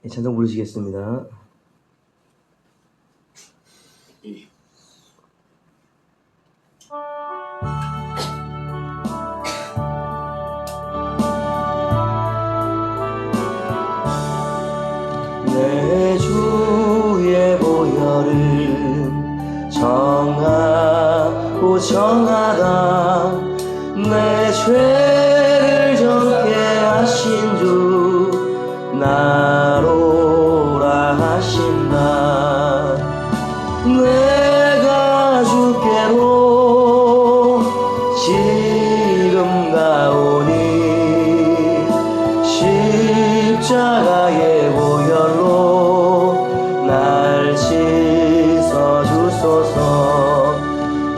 찬송 부르시겠습니다. 내 주의 보혈은 정하고 정하다 내 죄를 정케 하신 주 나로라 하신다. 내가 주께로 지금 가오니 십자가의 보혈로 날 씻어 주소서.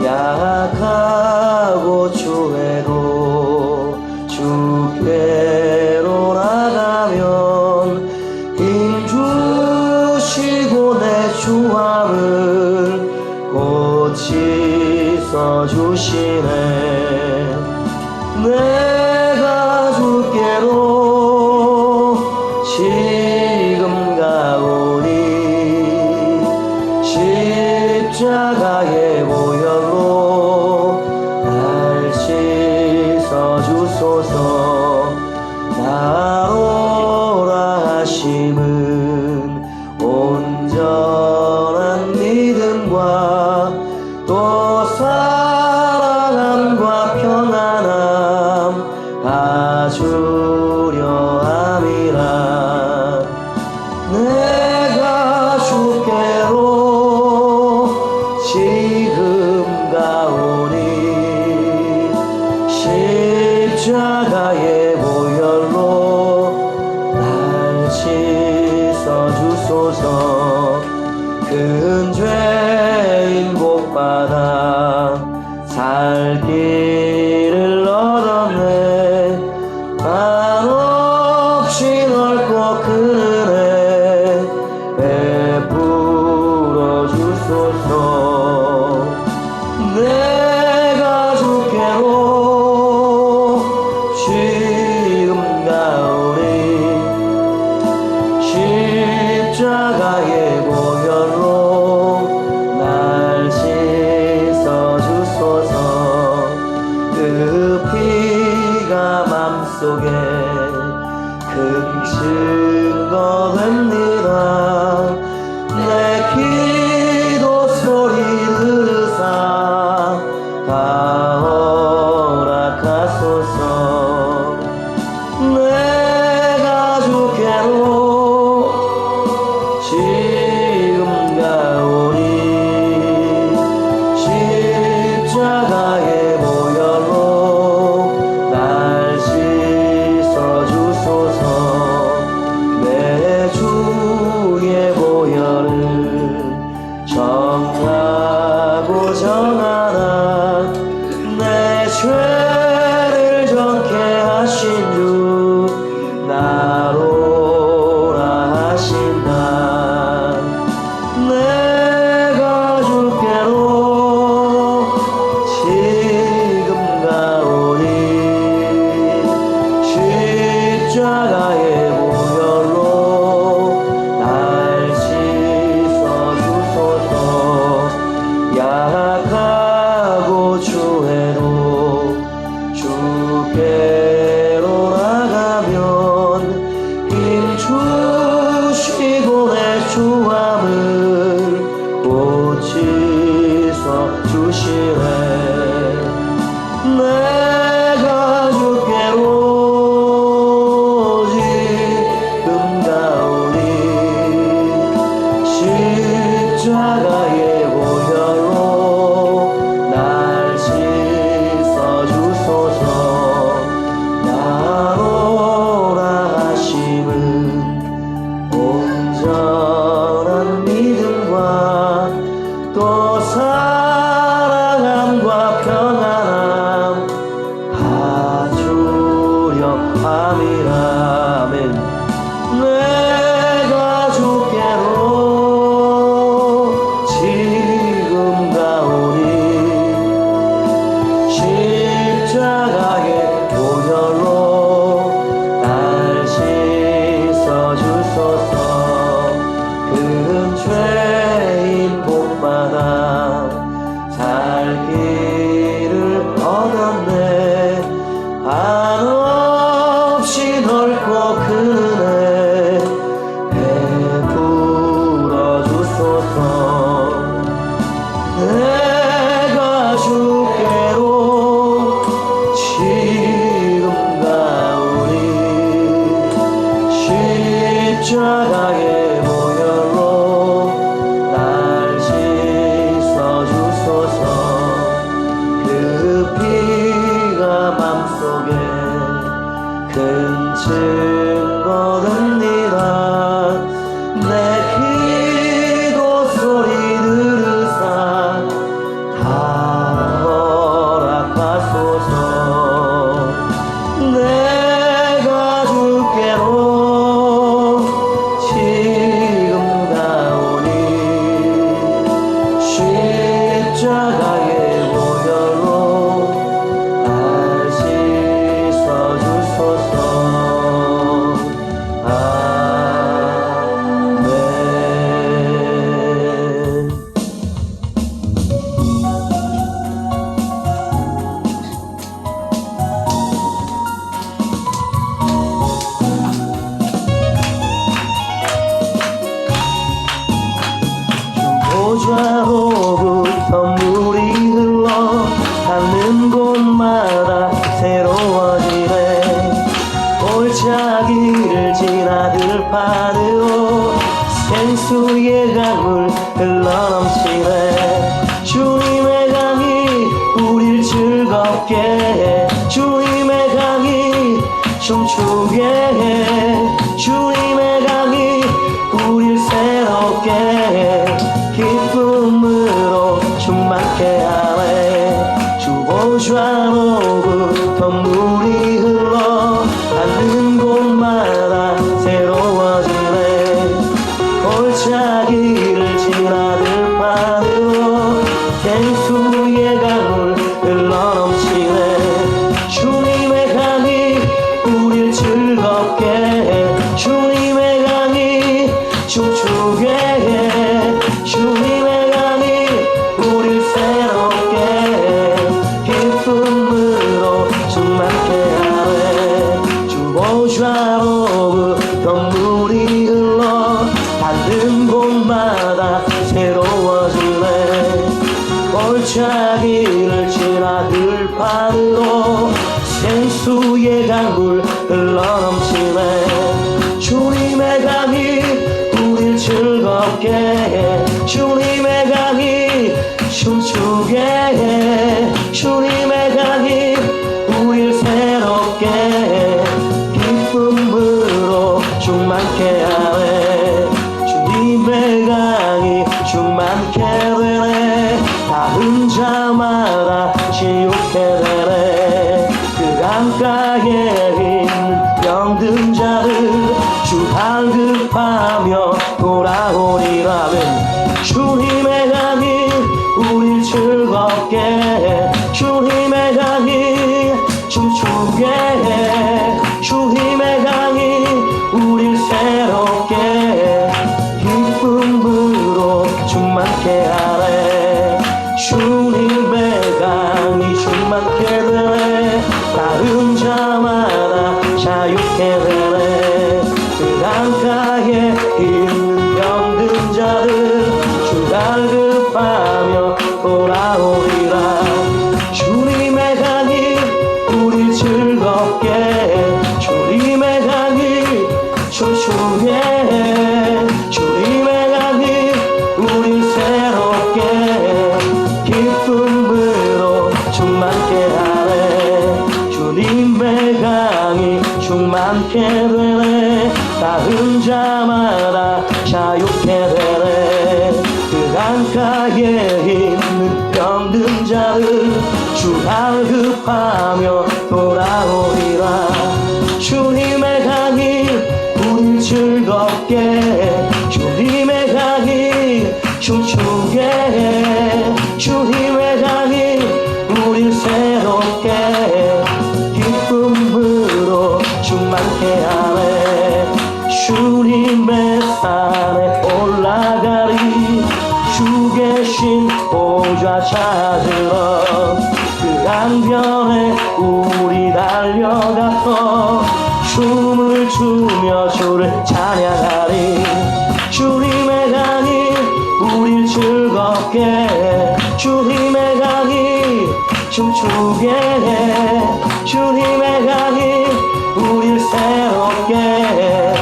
약하고 추해도 주께로 나가면 힘 주시고 내 주함을 고치서 주시네. 내가 주께로 지금 가오니 십자가의 보혈로 날 씻어 주소서. 나오라 하심은 온전한 믿음과 또 사랑함과 평안함 다 주려 함이라. 내가 주께로 지금 가오니 십자가의 보혈로 날 씻어 주소서. 큰 죄인 복받아 살 길을 얻었네. 한없이 넓고 큰 은혜 베풀어 주소서. 내가 주께로 지금 가오니 십자가의 보혈로 날 씻어 주소서. 그 피가 맘속에 큰 증거 됩니다. 내 기도 소리 들으사 다 허락하소서. 내가 주께로 지금 가오니 십자가의 보혈로 날 씻어 주소서. 내 주의 보혈은 정하고 정하나 내 죄를 정케 하신 주 나로라 하신다. 내가 주께로 지금 가오니 십자가의 보혈로 날 씻어 주소서. 약하고 추해도 주께로 나가면 힘 주시고 내 주함을 고치서 주시네. 내가 주께로 지금 가오니 십자가의 보혈로 날 씻어 주소서. 나오라 하심은 온전한 믿음과 또 사랑함과 평안함 다 주려 함이라. 아멘. 내가 주께로 지금 가오니 십자가의 보혈로 날 씻어 주소서. 십자가의 보혈로 날 씻어주소서. 그 피가 맘속에 큰 증거됩니다. 내 기도 소리 들으사 다 허락하소서. 내가 주께로 지금 가오니 십자가의 보혈로 날 씻어주소서. 아멘. 보좌로부터 물이 흘러 닿는 곳마다 새로워지네. 골짜기를 지나 들판으로 생수의 강물 흘러넘치네. 주님의 강이 우릴 즐겁게 해. 주님의 강이 춤추게 해. 주님의 강이 우릴 새롭게 해. 기쁨으로 충만케 하네. 주 보좌로부터 물이 흘러 닿는 곳마다 새로워지네. 골짜기를 지나 들판으로 생수의 강물 흘러넘치네. 주님의 강이 우릴 즐겁게 해. 주님의 강이 춤추게 해. 주님의 강이 우릴 새롭게 해. 기쁨으로 충만케 하네. 주 보좌로부터 물이 흘러 닿는 곳마다 새로워지네. 골짜기를 지나 들판으로 생수의 강물 흘러넘치네. 주님의 강이 우릴 즐겁게 해. 주님의 강이 춤추게 해. 주님의 강이 우릴 새롭게 해. 기쁨으로 충만케 하네. 주님의 강이 충만케 되네. 닿은 자마다 지옥게 되네. 그 강가에 있는 병든 자를 주 발급하며 돌아오리라면. 주님의 강이 우릴 즐겁게 해. 주님의 강이 춤추게 해. 주님의 강이 우릴 새롭게 해. 기쁨으로 충만케 하네. 주님의 강이 충만케 되네. 다른 자마다 자유케 되네. 그 강가에 있는 병든 자를 주 갈급하며 돌아오리라. 주님의 강이 우릴 즐겁게 해. 주님의 강이 춤추게 해. 주님의 강이 우릴 새롭게 해. 기쁨으로 충만케 하네. 주님의 강이 충만케 되네. 닿은 자마다 자유케 되네. 그 강가에 있는 병든 자를 주 갈급하며 돌아오리라. 주님의 강이 우릴 즐겁게 해. 주님의 강이 춤추게 해. 주님의 강이 우릴 새롭게 해. 기쁨으로 충만케 하네. 주님의 산에 올라가리. 주 계신 보좌 찾으러 그 강변에 우리 달려가서 춤을 추며 주를 찬양하리. 주님의 강이 우릴 즐겁게 해. 주님의 강이 춤추게 해. 주님의 강이 우릴 새롭게 해.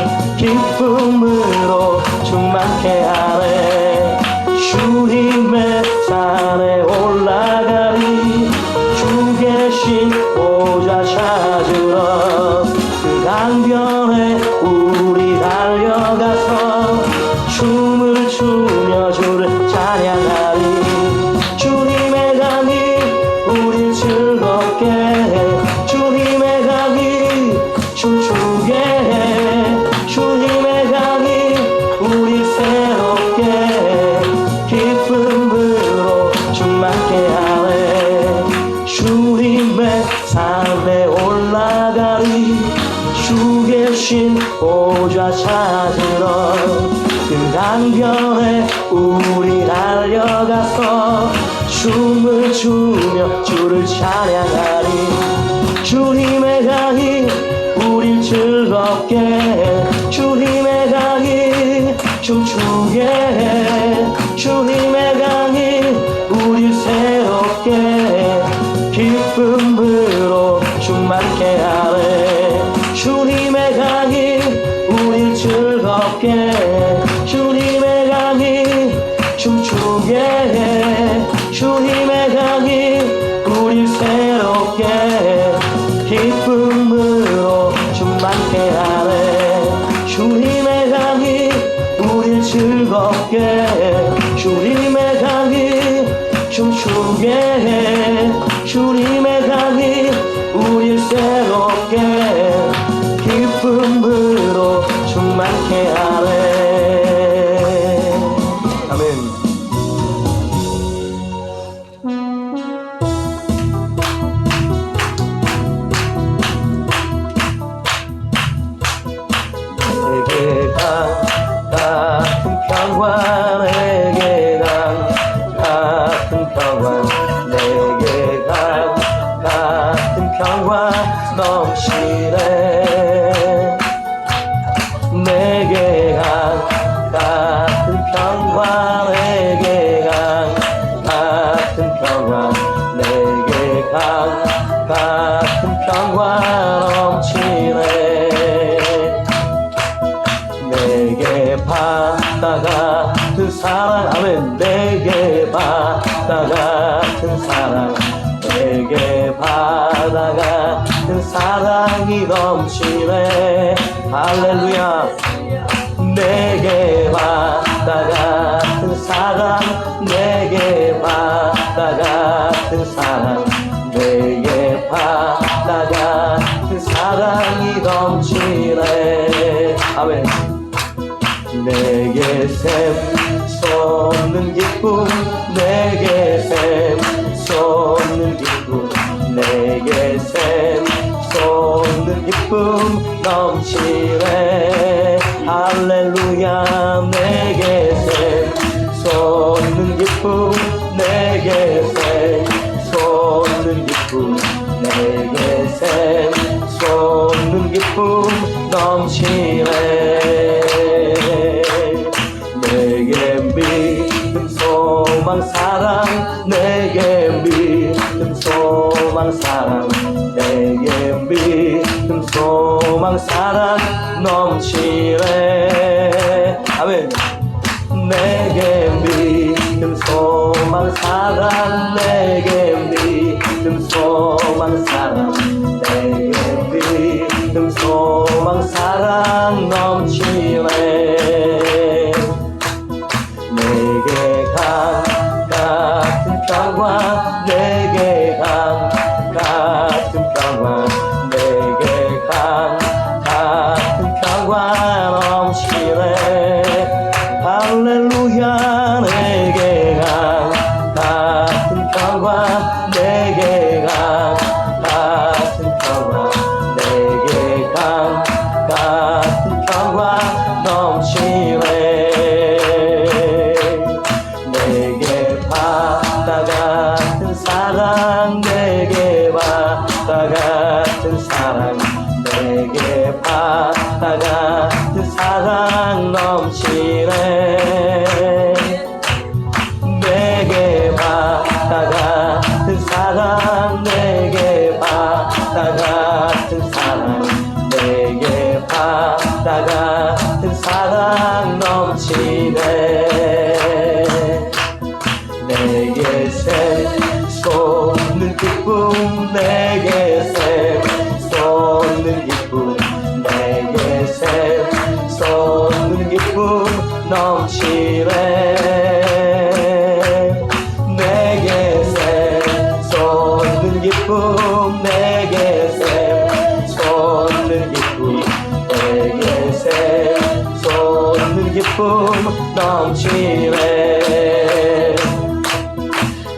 기쁨으로 충만케 하네. 주님의 산에 올라가리. 주 계신 보좌 찾으러 그 강변에 우리 달려가서 춤을 추며 주를 찬양하리. 주님의 강이 우리 즐겁게 해. 주님의 강이 춤추게 해. 주님의 강이 우리 새롭게 해. 기쁨으로 충만케 하네. 주님의 산에 올라가리. 주 계신 보좌 찾으러 그 강변에 우리 달려가서 춤을 추며 주를 찬양하리. 주님의 강이 우릴 즐겁게 해. 주님의 강이 춤추게 해. 주님의 강이 우릴 새롭게 해. 기쁨으로 충만케 하네. 주님의 강이 우릴 즐겁게 해. 주님의 강이 춤추게 해. 주님의 강이 우릴 새롭게 해. 기쁨으로 충만케 하네. 주님의 강이 우릴 즐겁게 해. 주님의 강이 춤추게 해. 주님의 강이 우릴 새롭게 해. 기쁨으로 충만케 하네. 아멘. 내게 강 같은 평화, 내게 강 같은 평화, 내게 강 같은 평화 넘치네. 내게 강 같은 평화, 내게 강 같은 평화, 내게 강 같은 평화 넘치네. 내게 바다 같은 사랑, 아멘. 내게 바다 같은 사랑, 내게 바다 같은 사랑이 넘치네. 할렐루야. 내게 바다 같은 사랑, 내게 바다 같은 사랑, 내게 바다 같은 사랑이 넘치네. 아멘. 내게 샘 솟는 기쁨, 내게 샘 솟는 기쁨, 내게 샘 솟는 기쁨 넘치네. 할렐루야. 내게 샘 솟는 기쁨, 내게 샘 솟는 기쁨, 내게 샘 솟는 기쁨 넘치네. 내게 믿음 소망 사랑, 내게 믿음 소망 사랑, 내게 믿음 소망 사랑 넘치네. 아멘. 내게 믿음 소망 사랑, 내게 믿음 소망 사랑, 내게 믿음 소망 사랑 넘치네. 내게 강 같은 평화, 내게 강 같은 평화, 내게 강 같은 평화 넘치네. 할렐루야. 내게 강 같은 평화, 내게 강 같은 평화, 내게 강 같은 평화 넘치네. 내게 바다 같은 사랑, 내게 바다 같은 사랑, 내게 바다 같은 사랑 넘치네. 내게 바다 같은 사랑, 내게 바다 같은 사랑, 내게 바다 같은 넘치네. 내게 샘솟는 기쁨, 내게 샘솟는 기쁨, 내게 샘솟는 기쁨 넘치네. 내게 샘솟는 기쁨, 내게 샘솟는 기쁨, 내게 샘솟는 기쁨 넘치네.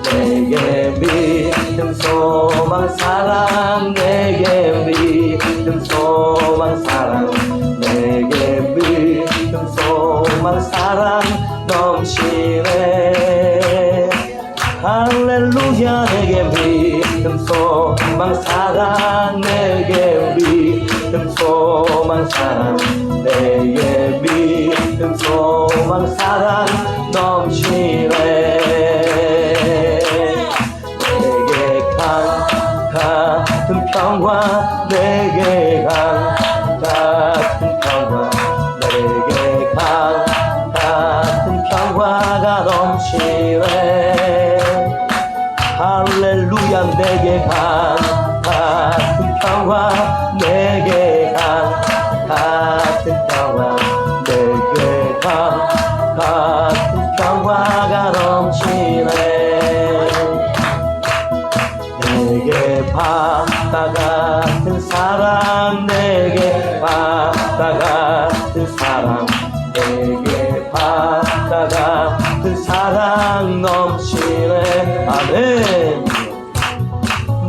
내게 믿음 소망 사랑, 내게 믿음 소망 사랑, 내게 믿음 소망 사랑 넘치네. 할렐루야. 내게 믿음 소망 사랑, 내게 믿음 소망 사랑, 내게 믿음 소망 사랑 넘치네. 내게 같은 평화, 내게 같은 평화, 내게 같은 평화가 넘치네. 할렐루야. 내게 같은 평화, 내게 같은 평화, 내게 같은 평화가 넘치네. 내게 바다 같은 사랑, 내게 바다 같은 사랑, 내게 바다 같은 사랑 넘치네. 아멘.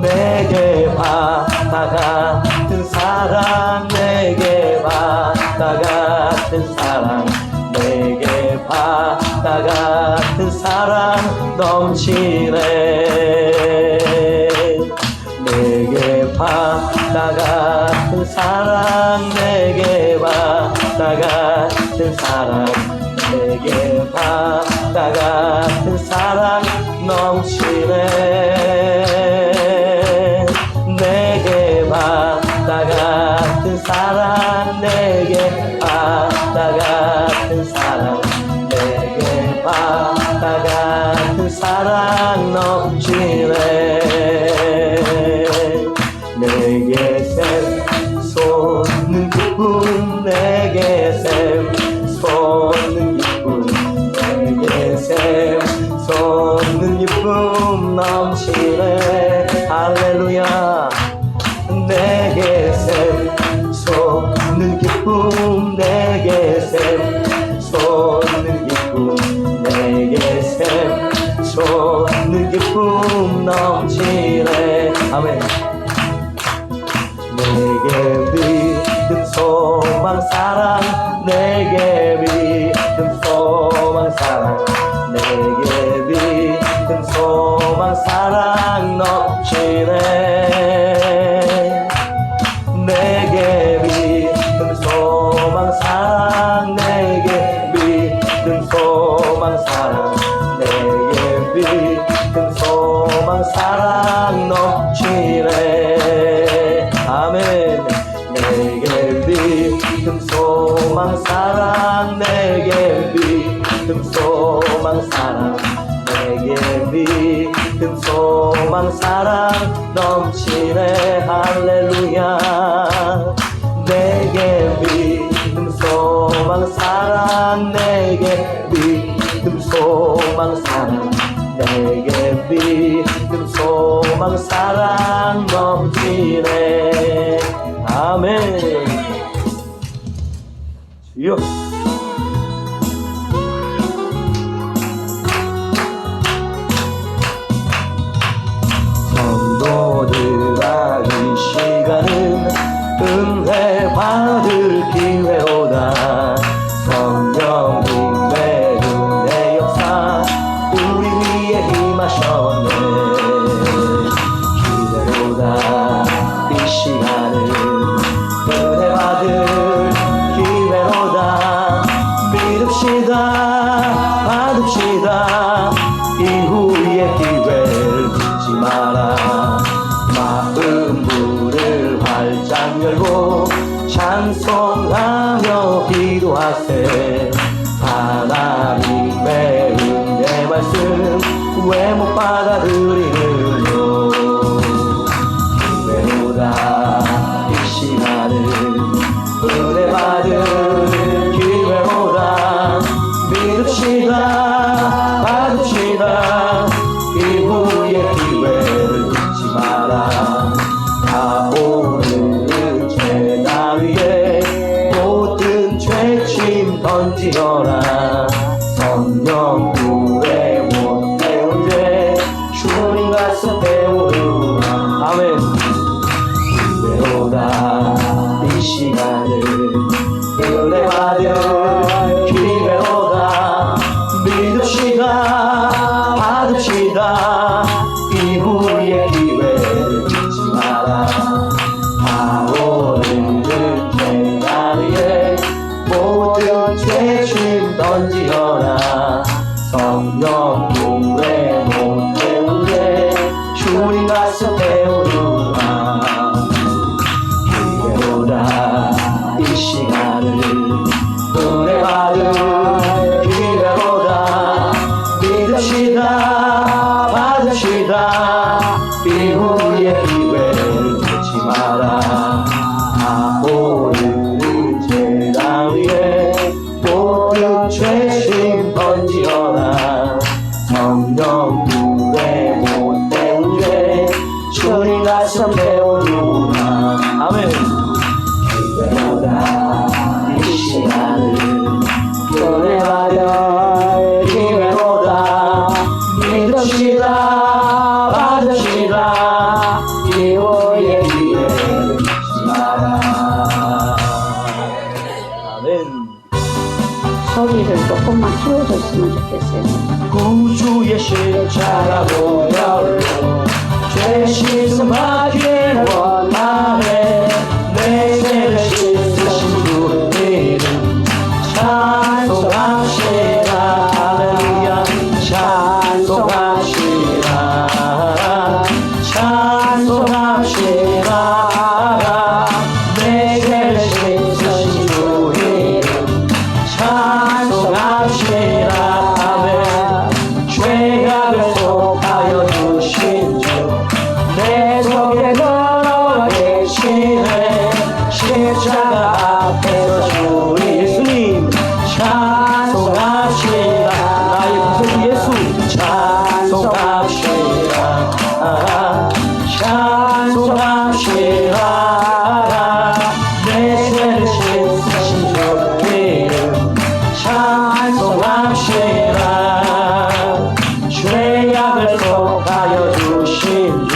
내게 바다 같은 사랑, 내게 바다 같은 사랑, 내게 바다 같은 사랑 넘치네. 내게 바다 같은 사랑, 내게 바다 같은 사랑, 내게 바다 같은 사랑 넘치네. 내게 바다 같은 사랑, 내게 바다 같은 사랑, 내게 바다 같은 사랑 넘치네. 내게 샘솟는 기쁨, 내게 샘솟는 기쁨, 내게 샘솟는 기쁨 넘치네. 할렐루야. 내게 샘솟는 기쁨, 내게 샘솟는 기쁨, 내게 샘솟는 기쁨 넘치네. 아멘. 내게 믿음 소망 사랑, 내게 믿음 소망 사랑, 내게 믿음 소망 사랑 넘치네. 내게 믿음 소망 사랑, 내게 믿음 소망 사랑, 내게 믿음 소망 사랑 넘치네. 아멘. 내게 믿음 소망 사랑, 내게 믿음 소망 사랑, 내게 믿음 소망 사랑 넘치네. 할렐루야. 내게 믿음 소망 사랑, 내게 믿음 소망 사랑, 내게 믿음 소망 사랑 넘치네. 아멘. 주여. 성도들아, 이 시간은 은혜 받을 기회로다. 성령님의 은혜 역사 우리 위에 임하셨네. 기회로다. 이 시간은 은혜 받을 기회로다. 믿읍시다. 받읍시다. 이후의 기회를 잊지 마라. 마음 문을 활짝 열고 찬송하며 기도하세. 하나님의 은혜 말씀 왜 못 받아들이느뇨. 기회로다 이 시간을 은혜 받을 기회로다 믿읍시다 받읍시다 이후의 기회를 잊지 마라. 다 오르는 죄다 위에 모든 죄짐 던지어라. 성령 불에 못 태운 죄 주님 가서 배우라. 아멘. 기회로다 이 시간을 은혜 받을 기회로다 믿읍시다 받읍시다 이후의 기회를 잊지 마라. 다 오르는 죄다 위에 모든 죄짐 던지어라. 성령 불에 못 태운 죄 주님 가서 배우라. 기회로다 이 시간을 은혜 받을 기회로다 믿읍시다 받읍시다 이후의 기회를 놓지 마라. 다 오르는 죄다 위에 모든 죄짐 던지어라. 성령 불에 못 태운 죄 주님 가서 배우라. 아멘. 기회로다 이 시간을 은혜 받을 기회로다 믿읍시다 받읍시다 이후의 기회를 잊지 마라. 아멘. 소리를 조금만 키워줬으면 좋겠어요. 구주의 십자가 보혈로 죄 씻음 받기를 원하네. 내 죄를 씻으신 주의 이름 찬송합시다. 할렐루야 찬송합시다 찬송합시다. 내 죄를 씻으신 주의 이름 찬송합시다. 아멘. 죄악을 속하여 주신 주 내 속에 걸어와 계시네. 십자가 앞에서 주 예수님 찬송합시다. 나의 구세주 예수 찬송합시다. 찬송합시다. 내 죄를 씻으신 주의 이름 찬송합시다. 죄악을 속하여 주신 주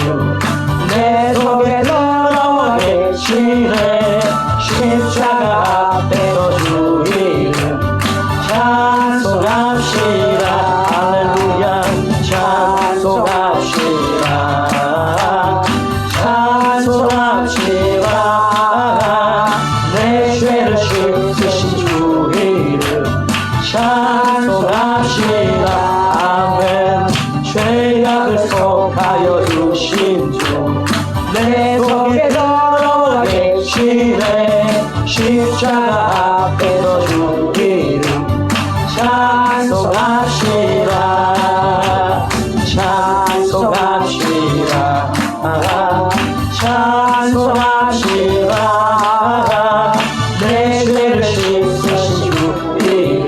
내 속에 걸어와 계시네. 십자가 앞에서 주 이름 찬송합시다. 할렐루야 찬송합시다. 찬송합시다. 내 죄를 씻으신 주 이름 찬송합시다. 아멘. 죄악을 속하여 주신 주 내 속에 걸어와 계시네. 십자가 앞에서 주 이름 찬송합시다. 찬송합시다. 찬송합시다. 내 죄를 씻으신 주 이름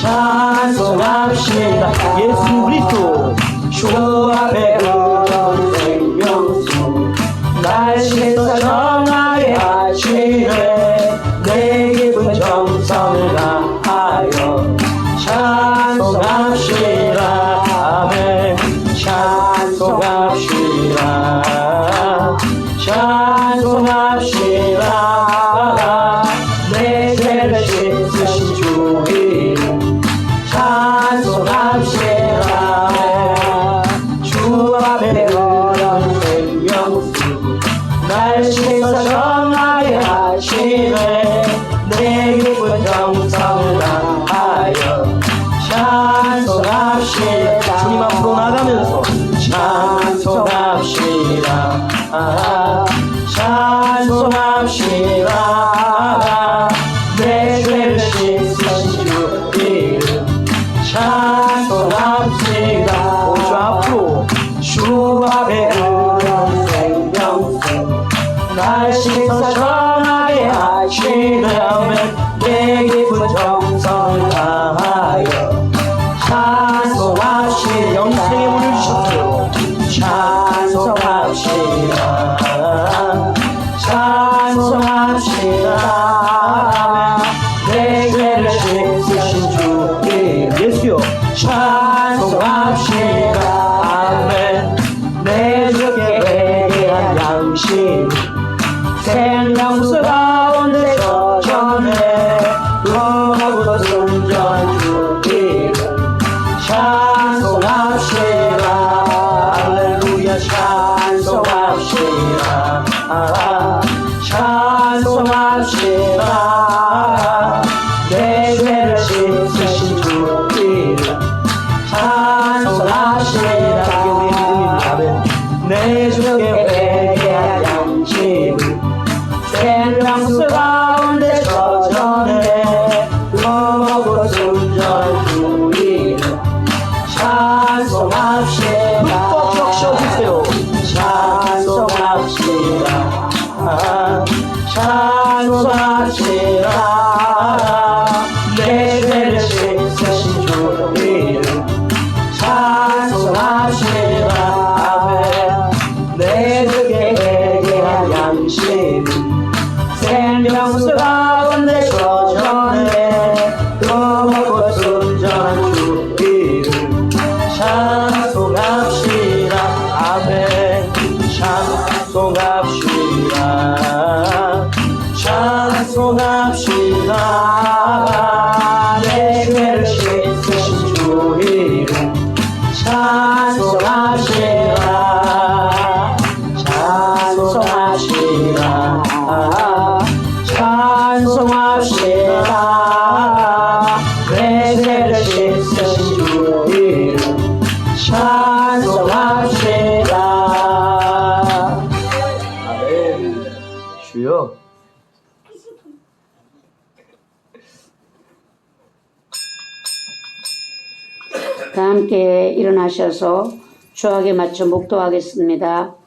찬송합시다. 예수 그리스도 주 앞에 흐르는 생명수 날 씻어 정하게 하시네. 내 깊은 정성을 다하여 찬송합시다. 아멘. 찬송합시다. 찬송합시다. 내 죄를 씻으신 주 이름 찬송합시다. 주 앞에 흐르는 생명수 날 씻어 정하게 하시네. 내 깊은 정성을 다하여 찬송합시다. 주님 앞으로 나가면서 찬송합시다. 찬송합시다. 내 죄를 씻으신 주 나가 내 죄를 씻으신 주 이름 찬송하시라 찬송하시라 찬송하시라 내 죄를 씻으신 주 이름 찬송하시라. 아멘. 주여. 다 함께 일어나셔서 주악에 맞춰 묵도하겠습니다.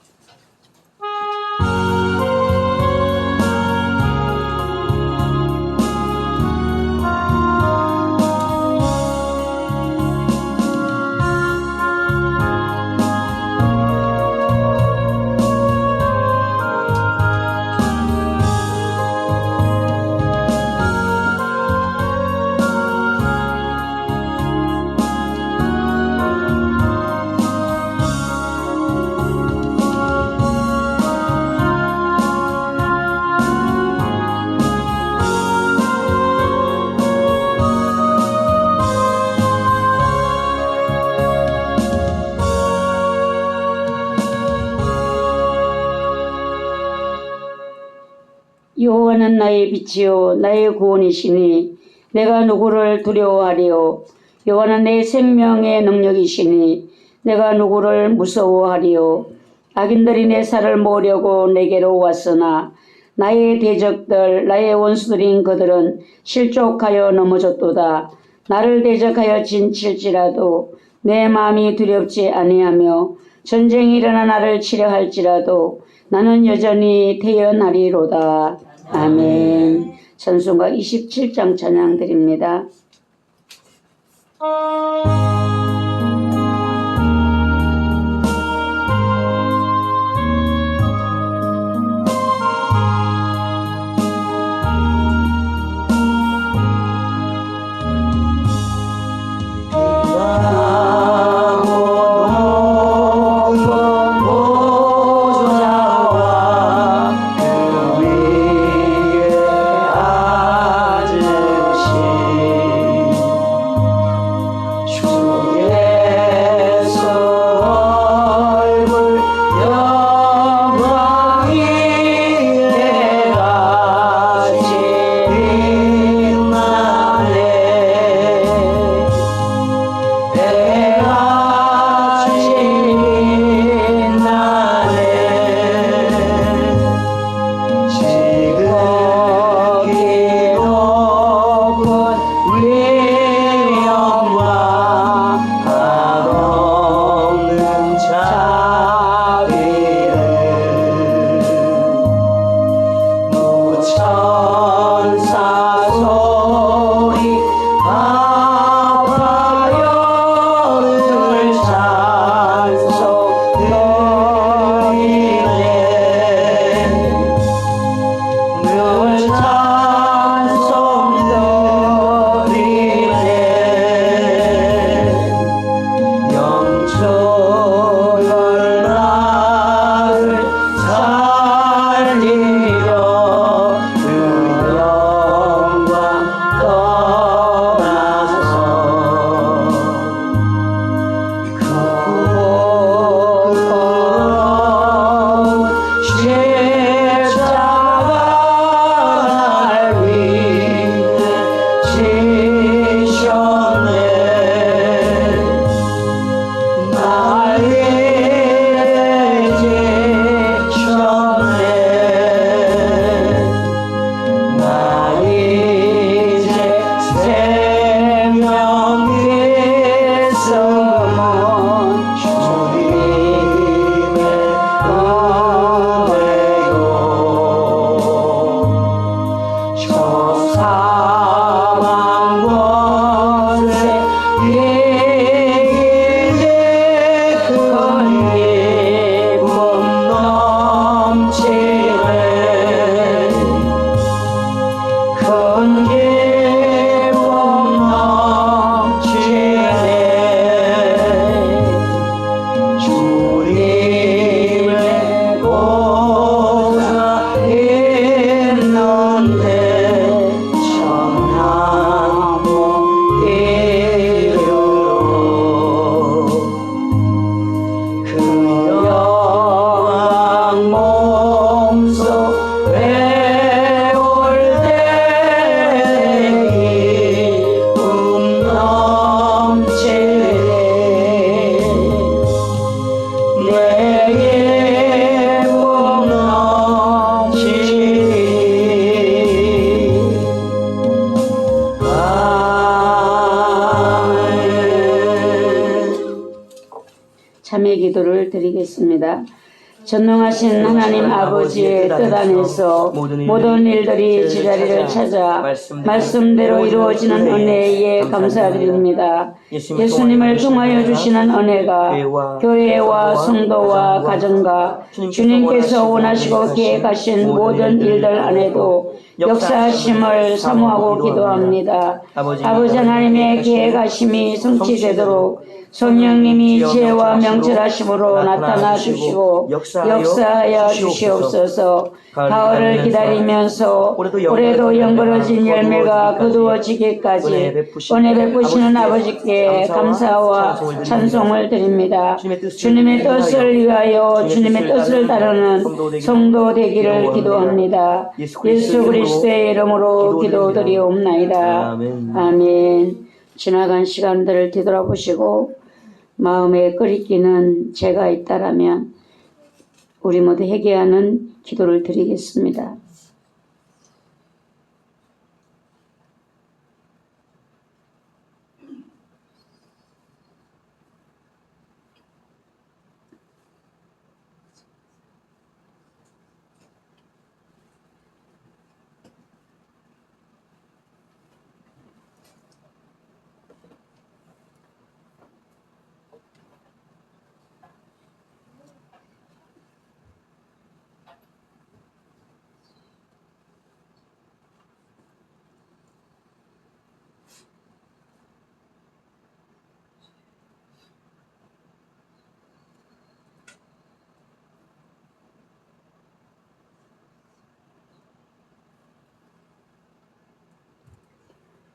여호와는 나의 빛이요 나의 구원이시니 내가 누구를 두려워하리요. 여호와는 내 생명의 능력이시니 내가 누구를 무서워하리요. 악인들이 내 살을 모으려고 내게로 왔으나 나의 대적들 나의 원수들인 그들은 실족하여 넘어졌도다. 나를 대적하여 진칠지라도 내 마음이 두렵지 아니하며 전쟁이 일어나 나를 치려 할지라도 나는 여전히 태어나리로다. 아멘. 찬송가 27장 찬양 드립니다. 기도를 드리겠습니다. 전능하신 하나님 아버지의 뜻 안에서 모든 일들이 제자리를 찾아 말씀대로 이루어지는 은혜에 감사드립니다. 예수님을 통하여 주시는 은혜가 교회와 성도와 가정과 주님께서 원하시고 계획하신 모든 일들 안에도 역사하심을 사모하고 기도합니다. 아버지 하나님의 계획하심이 성취되도록 성령님이 지혜와 명철하심으로 나타나 주시고 역사하여 주시옵소서. 가을을 기다리면서 올해도 영그러진 열매가 거두어지기까지 은혜 베푸시는 아버지께 감사와 찬송을 드립니다. 주님의 뜻을 위하여 주님의 뜻을 따르는 성도 되기를 기도합니다. 예수 그리스도의 이름으로 기도드리옵나이다. 아멘. 지나간 시간들을 뒤돌아보시고 마음에 끓이기는 죄가 있다라면 우리 모두 회개하는 기도를 드리겠습니다.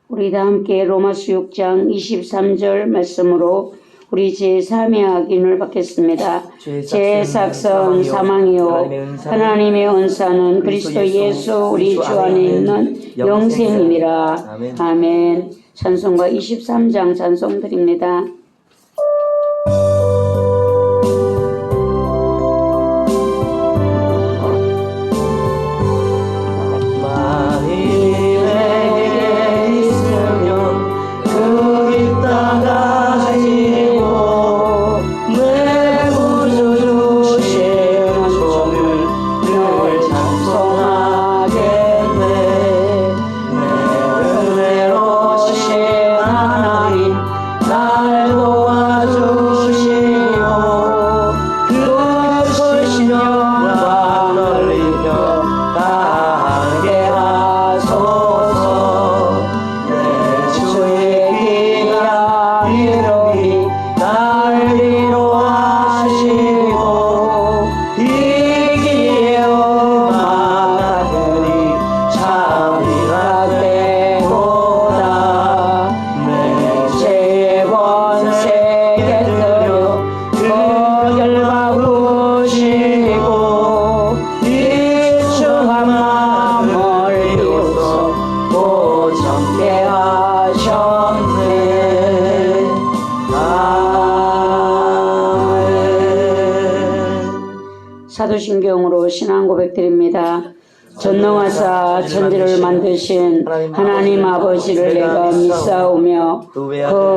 우리 다 함께 로마서 6장 23절 말씀으로 우리 제3의 악인을 받겠습니다. 제 삭선 사망이요 하나님의 은사는 그리스도 예수 우리 주 안에 있는 영생임이라. 아멘. 찬송가 23장 찬송 드립니다. 사도신경으로 신앙 고백드립니다. 전능하사 천지를 만드신 하나님 아버지를 내가 믿사오며 그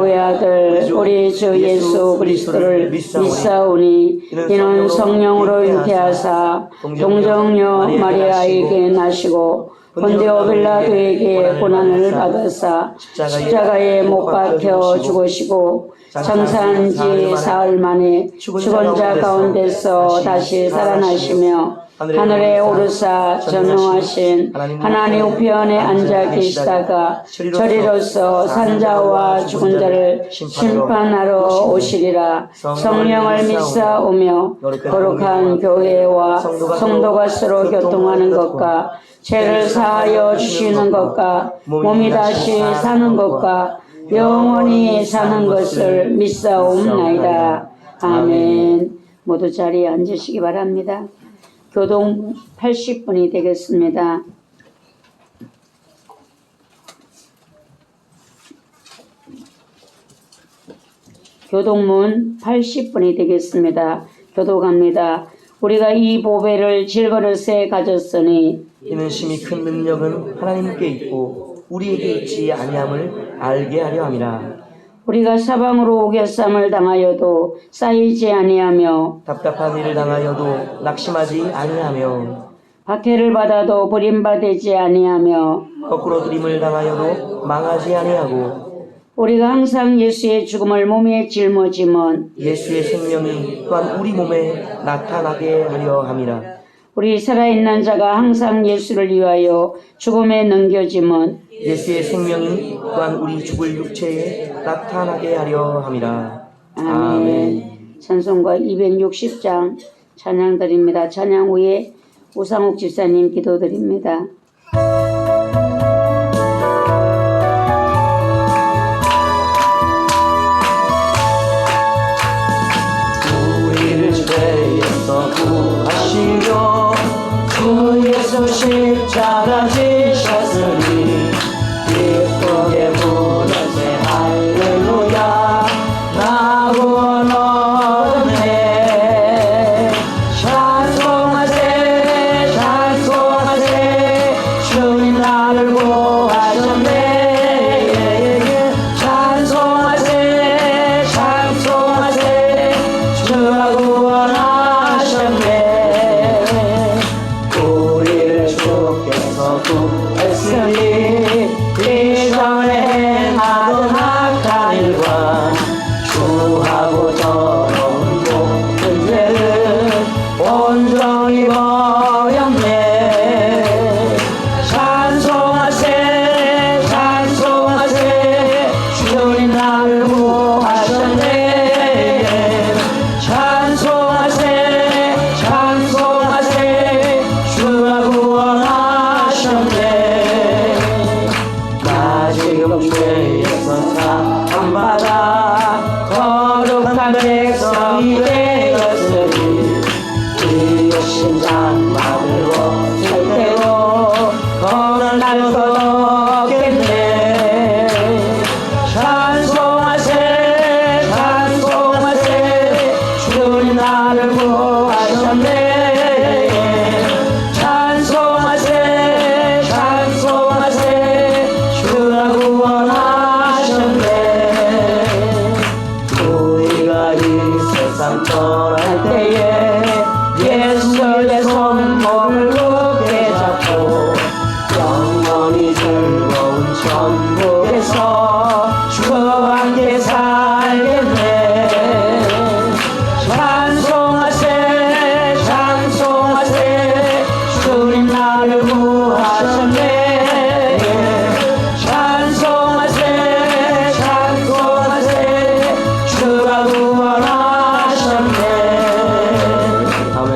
외아들 우리 주 예수 그리스도를 믿사오니 이는 성령으로 잉태하사 동정녀 마리아에게 나시고 본디오 빌라도에게 고난을 받으사 십자가에 못 박혀 죽으시고 장사한 지 사흘 만에 죽은 자 가운데서 다시 살아나시며 하늘에 오르사 전능하신 하나님 우편에 앉아 계시다가 저리로서 산자와 죽은 자를 심판하러 오시리라. 성령을 믿사오며 거룩한 교회와 성도가 서로 교통하는 것과 죄를 사하여 주시는 것과 몸이 다시 사는 것과 영원히 사는 것을 믿사옵나이다. 아멘. 모두 자리에 앉으시기 바랍니다. 교동 80분이 되겠습니다. 교동문 80분이 되겠습니다. 교도갑니다. 우리가 이 보배를 질그릇에 가졌으니 이는 심히 큰 능력은 하나님께 있고 우리에게 있지 아니함을 알게 하려 함이라. 우리가 사방으로 오겨쌈을 당하여도 쌓이지 아니하며 답답한 일을 당하여도 낙심하지 아니하며 박해를 받아도 버림받지 아니하며 거꾸로 들임을 당하여도 망하지 아니하고 우리가 항상 예수의 죽음을 몸에 짊어짐은 예수의 생명이 또한 우리 몸에 나타나게 하려 함이라. 우리 살아있는 자가 항상 예수를 위하여 죽음에 넘겨짐은 예수의 생명이 또한 우리 죽을 육체에 나타나게 하려 함이라. 아멘. 찬송가 260장 찬양 드립니다. 찬양 후에 우상욱 집사님 기도드립니다. 우리를 죄에서 구하시려 주 예수 십자가 지셨으니 기쁘게 부르세 할렐루야 나 구원 얻었네. 찬송하세 찬송하세 주님 나를 구하셨네. 찬송하세 찬송하세 주가 구원하셨네. 우리를 주께서 구했으니 이전에 행하던 악한 일과 주하고 더러운 모든 죄를 온전히 버렸네. 찬송하세 찬송하세 주님 나를 구하셨네. 찬송하세 찬송하세 주가 구원하셨네. 나 지금 죄에서 사함받아 거룩한 백성이 되었으니 이으신 장막으로 살 때고 거듭날 것 없겠네. 찬송하세 찬송하세 주님 나를 구하셨네. 찬송하세 찬송하세 주가 구원하셨네. 우리가 이 세상 떠날 때에 예수의 손목을 굳게 잡고 영원히 즐거운 천국에서 주와 함께 살겠네. 찬송하세 찬송하세 주님 나를 구하셨네. 찬송하세 찬송하세 주가 구원하셨네. 아멘.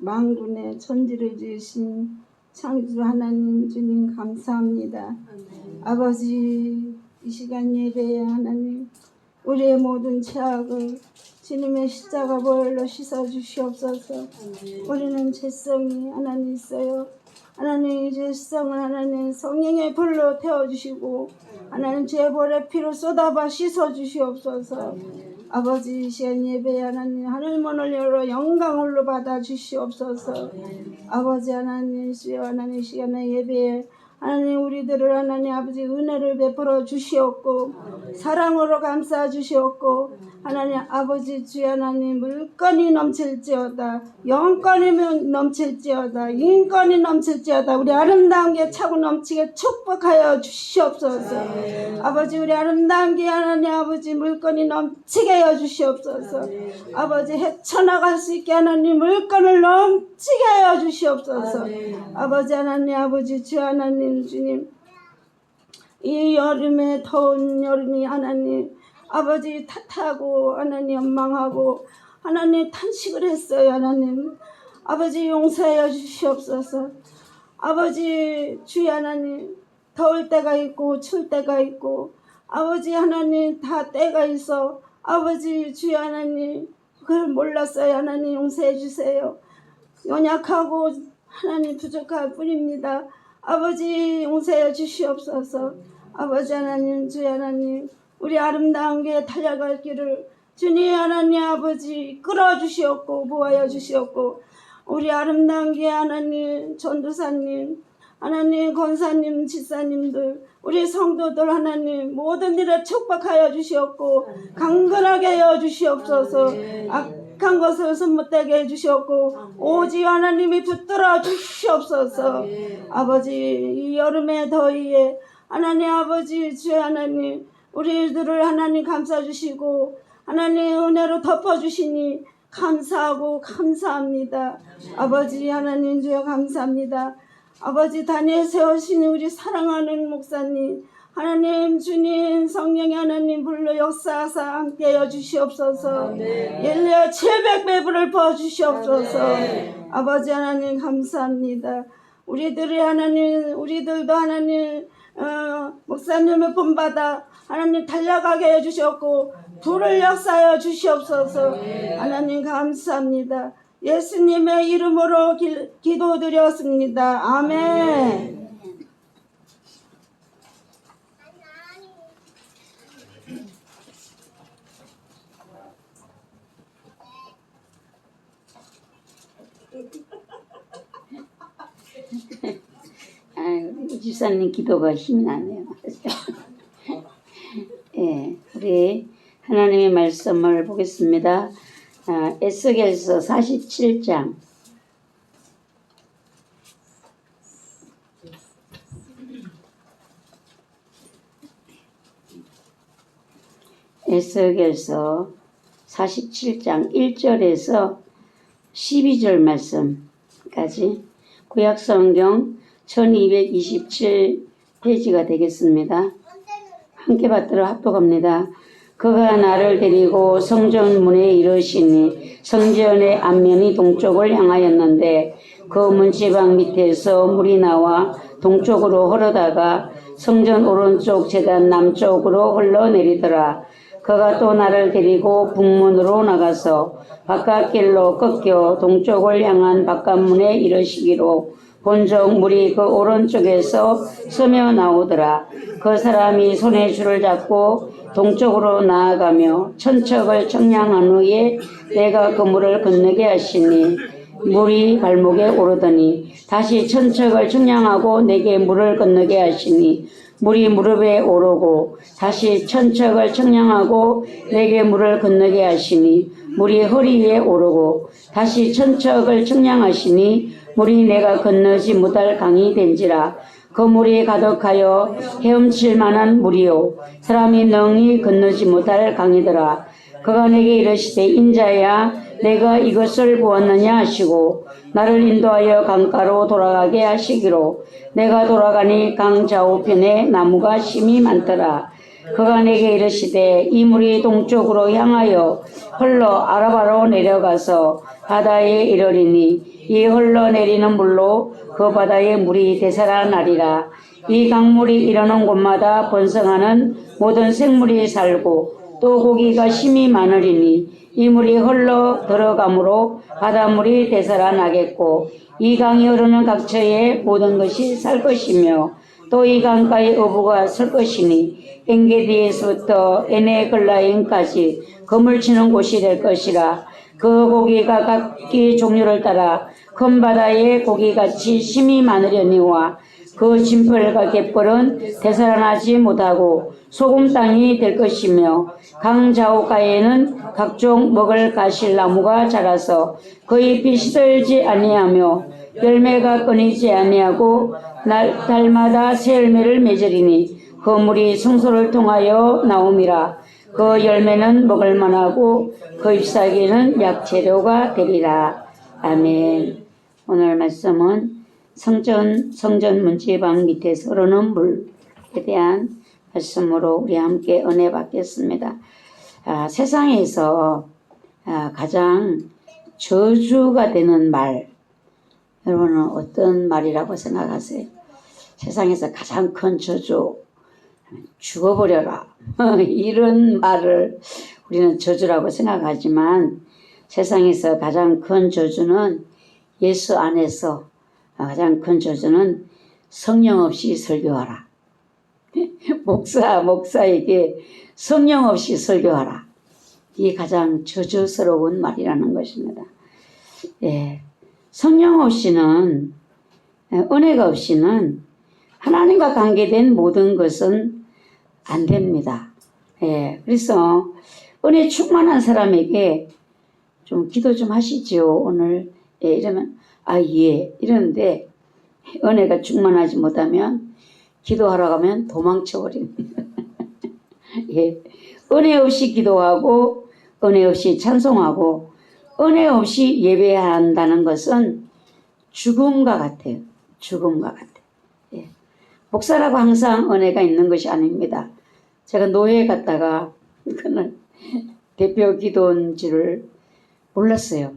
만군의 천지를 지으신 창조 하나님 주님 감사합니다. 아버지 이 시간 예배에 하나님 우리의 모든 죄악을 주님의 십자가 보혈로 씻어주시옵소서. 우리는 죄성이 하나님 있어요. 하나님 이 죄성을 하나님 성령의 불로 태워주시고 하나님 죄벌의 피로 쏟아봐 씻어주시옵소서. 아버지 이 시간 예배에 하나님 하늘문을 열어 영광으로 받아주시옵소서. 아버지 하나님 주여 하나님 이 시간에 예배에 하나님 우리들을 하나님 아버지 은혜를 베풀어 주시옵고 사랑으로 감싸 주시옵고 하나님 아버지 주여 하나님 물건이 넘칠지어다 영건이 넘칠지어다 인건이 넘칠지어다 우리 아름다운 게 차고 넘치게 축복하여 주시옵소서. 아버지 우리 아름다운 게 하나님 아버지 물건이 넘치게 하여 주시옵소서. 아버지 헤쳐나갈 수 있게 하나님 물건을 넘치게 하여 주시옵소서. 아버지 하나님 아버지 주 하나님 주님 이 여름에 더운 여름이 하나님 아버지 탓하고 하나님 원망하고 하나님 탄식을 했어요. 하나님 아버지 용서하여 주시옵소서. 아버지 주여 하나님 더울 때가 있고 추울 때가 있고 아버지 하나님 다 때가 있어 아버지 주여 하나님 그걸 몰랐어요. 하나님 용서해 주세요. 연약하고 하나님 부족할 뿐입니다. 아버지 용서해 주시옵소서. 아버지 하나님, 주 하나님, 우리 아름다운 게 달려갈 길을 주님 하나님 아버지 끌어주시옵고 보호하여 주시옵고, 우리 아름다운 게 하나님 전도사님, 하나님 권사님, 지사님들, 우리 성도들 하나님 모든 일에 축복하여 주시옵고 강건하게 하여 주시옵소서. 악한 것을 손못대게 해주시옵고 오직 하나님이 붙들어 주시옵소서. 아버지 이 여름의 더위에 하나님 아버지 주 하나님 우리들을 하나님 감싸주시고 하나님 은혜로 덮어주시니 감사하고 감사합니다. 아버지 하나님 주여 감사합니다. 아버지 단위에 세우신 우리 사랑하는 목사님 하나님 주님 성령의 하나님 불러 역사하사 함께하여 주시옵소서. 엘리야 700배불을 부어주시옵소서. 아버지 하나님 감사합니다. 우리들이 하나님 우리들도 하나님 목사님을 본받아 하나님 달려가게 해주셨고 불을 역사하여 주시옵소서. 하나님 감사합니다. 예수님의 이름으로 기도드렸습니다. 아멘. 우리 집사님 기도가 힘이 나네요. 예, 우리 하나님의 말씀을 보겠습니다. 에스겔서 47장. 에스겔서 47장 1절에서 12절 말씀까지 구약성경 1227페이지가 되겠습니다. 함께 받들어 합독합니다. 그가 나를 데리고 성전 문에 이르시니 성전의 앞면이 동쪽을 향하였는데 그 문지방 밑에서 물이 나와 동쪽으로 흐르다가 성전 오른쪽 제단 남쪽으로 흘러내리더라. 그가 또 나를 데리고 북문으로 나가서 바깥길로 꺾여 동쪽을 향한 바깥문에 이르시기로 본적 물이 그 오른쪽에서 스며 나오더라. 그 사람이 손에 줄을 잡고 동쪽으로 나아가며 천척을 청량한 후에 내가 그 물을 건너게 하시니 물이 발목에 오르더니 다시 천척을 청량하고 내게 물을 건너게 하시니 물이 무릎에 오르고 다시 천척을 청량하고 내게 물을 건너게 하시니 물이 허리에 오르고 다시 천척을 청량하시니 물이 내가 건너지 못할 강이 된지라. 그 물이 가득하여 헤엄칠 만한 물이요 사람이 능히 건너지 못할 강이더라. 그가 내게 이르시되 인자야 내가 이것을 보았느냐 하시고 나를 인도하여 강가로 돌아가게 하시기로 내가 돌아가니 강 좌우편에 나무가 심이 많더라. 그가 내게 이르시되 이 물이 동쪽으로 향하여 흘러 아라바로 내려가서 바다에 이르리니 이 흘러내리는 물로 그 바다의 물이 되살아나리라. 이 강물이 이르는 곳마다 번성하는 모든 생물이 살고 또 고기가 심이 많으리니 이 물이 흘러 들어가므로 바닷물이 되살아나겠고 이 강이 흐르는 각처에 모든 것이 살 것이며 또 이 강가에 어부가 설 것이니 엔게디에서부터 에네글라임까지 그물치는 곳이 될 것이라. 그 고기가 각기 종류를 따라 큰 바다에 고기같이 심이 많으려니와 그 진펄과 갯벌은 되살아나지 못하고 소금 땅이 될 것이며 강 좌우가에는 각종 먹을 가실나무가 자라서 그 잎이 시들지 아니하며 열매가 끊이지 아니하고 달마다 새 열매를 맺으리니 그 물이 성소를 통하여 나옴이라. 그 열매는 먹을 만하고 그 잎사귀는 약재료가 되리라. 아멘. 오늘 말씀은 성전 문지방 밑에서 흐르는 물에 대한 말씀으로 우리 함께 은혜 받겠습니다. 세상에서 가장 저주가 되는 말, 여러분은 어떤 말이라고 생각하세요? 세상에서 가장 큰 저주, 죽어버려라. 이런 말을 우리는 저주라고 생각하지만 세상에서 가장 큰 저주는 예수 안에서 가장 큰 저주는 성령 없이 설교하라. 목사에게 성령 없이 설교하라. 이게 가장 저주스러운 말이라는 것입니다. 예, 성령 없이는, 은혜가 없이는 하나님과 관계된 모든 것은 안 됩니다. 예, 그래서 은혜 충만한 사람에게 좀 기도 좀 하시죠. 오늘 예, 이러면 예 이러는데 은혜가 충만하지 못하면 기도하러 가면 도망쳐버립니다. 예, 은혜 없이 기도하고 은혜 없이 찬송하고 은혜 없이 예배한다는 것은 죽음과 같아요. 죽음과 같아요. 예. 목사라고 항상 은혜가 있는 것이 아닙니다. 제가 노예에 갔다가 그날 대표 기도원 줄을 몰랐어요.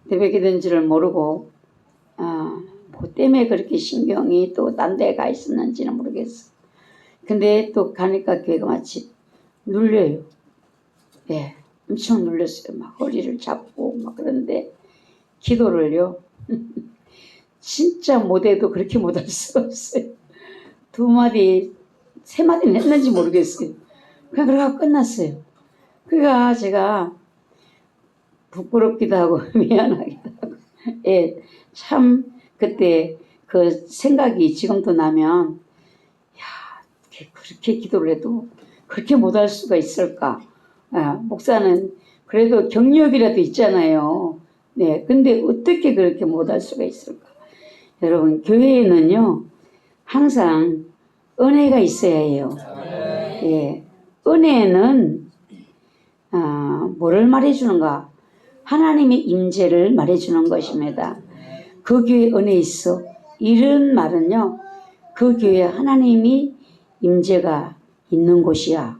대표 기도원 줄을 모르고 뭐 때문에 그렇게 신경이 또 딴 데 가 있었는지는 모르겠어. 근데 또 가니까 교회가 마치 눌려요. 예, 엄청 눌렸어요. 막 허리를 잡고 막 그런데 기도를요. 진짜 못해도 그렇게 못할 수 없어요. 2마디, 3마디는 했는지 모르겠어요. 그냥 그러고 끝났어요. 그러니까 제가 부끄럽기도 하고 미안하기도 하고 예, 참 그때 그 생각이 지금도 나면 그렇게 기도를 해도 그렇게 못할 수가 있을까. 목사는 그래도 경력이라도 있잖아요. 네, 근데 어떻게 그렇게 못할 수가 있을까. 여러분 교회에는요 항상 은혜가 있어야 해요. 예, 은혜는 뭐를 말해주는가? 하나님의 임재를 말해주는 것입니다. 그 교회에 은혜 있어. 이런 말은요 그 교회에 하나님이 임재가 있는 곳이야.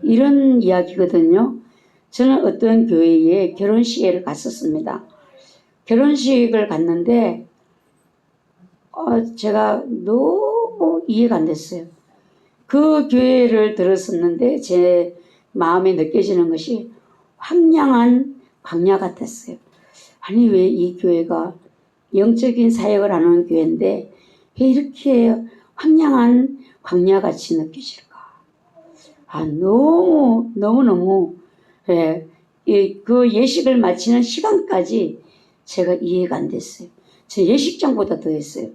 이런 이야기거든요. 저는 어떤 교회에 결혼식에 갔었습니다. 결혼식을 갔는데 제가 너무 이해가 안 됐어요. 그 교회를 들었었는데 제 마음에 느껴지는 것이 황량한 광야 같았어요. 아니 왜 이 교회가 영적인 사역을 하는 교회인데 왜 이렇게 황량한 광야같이 느껴질까? 너무너무 예, 그 예식을 마치는 시간까지 제가 이해가 안 됐어요. 제 예식장보다 더 했어요.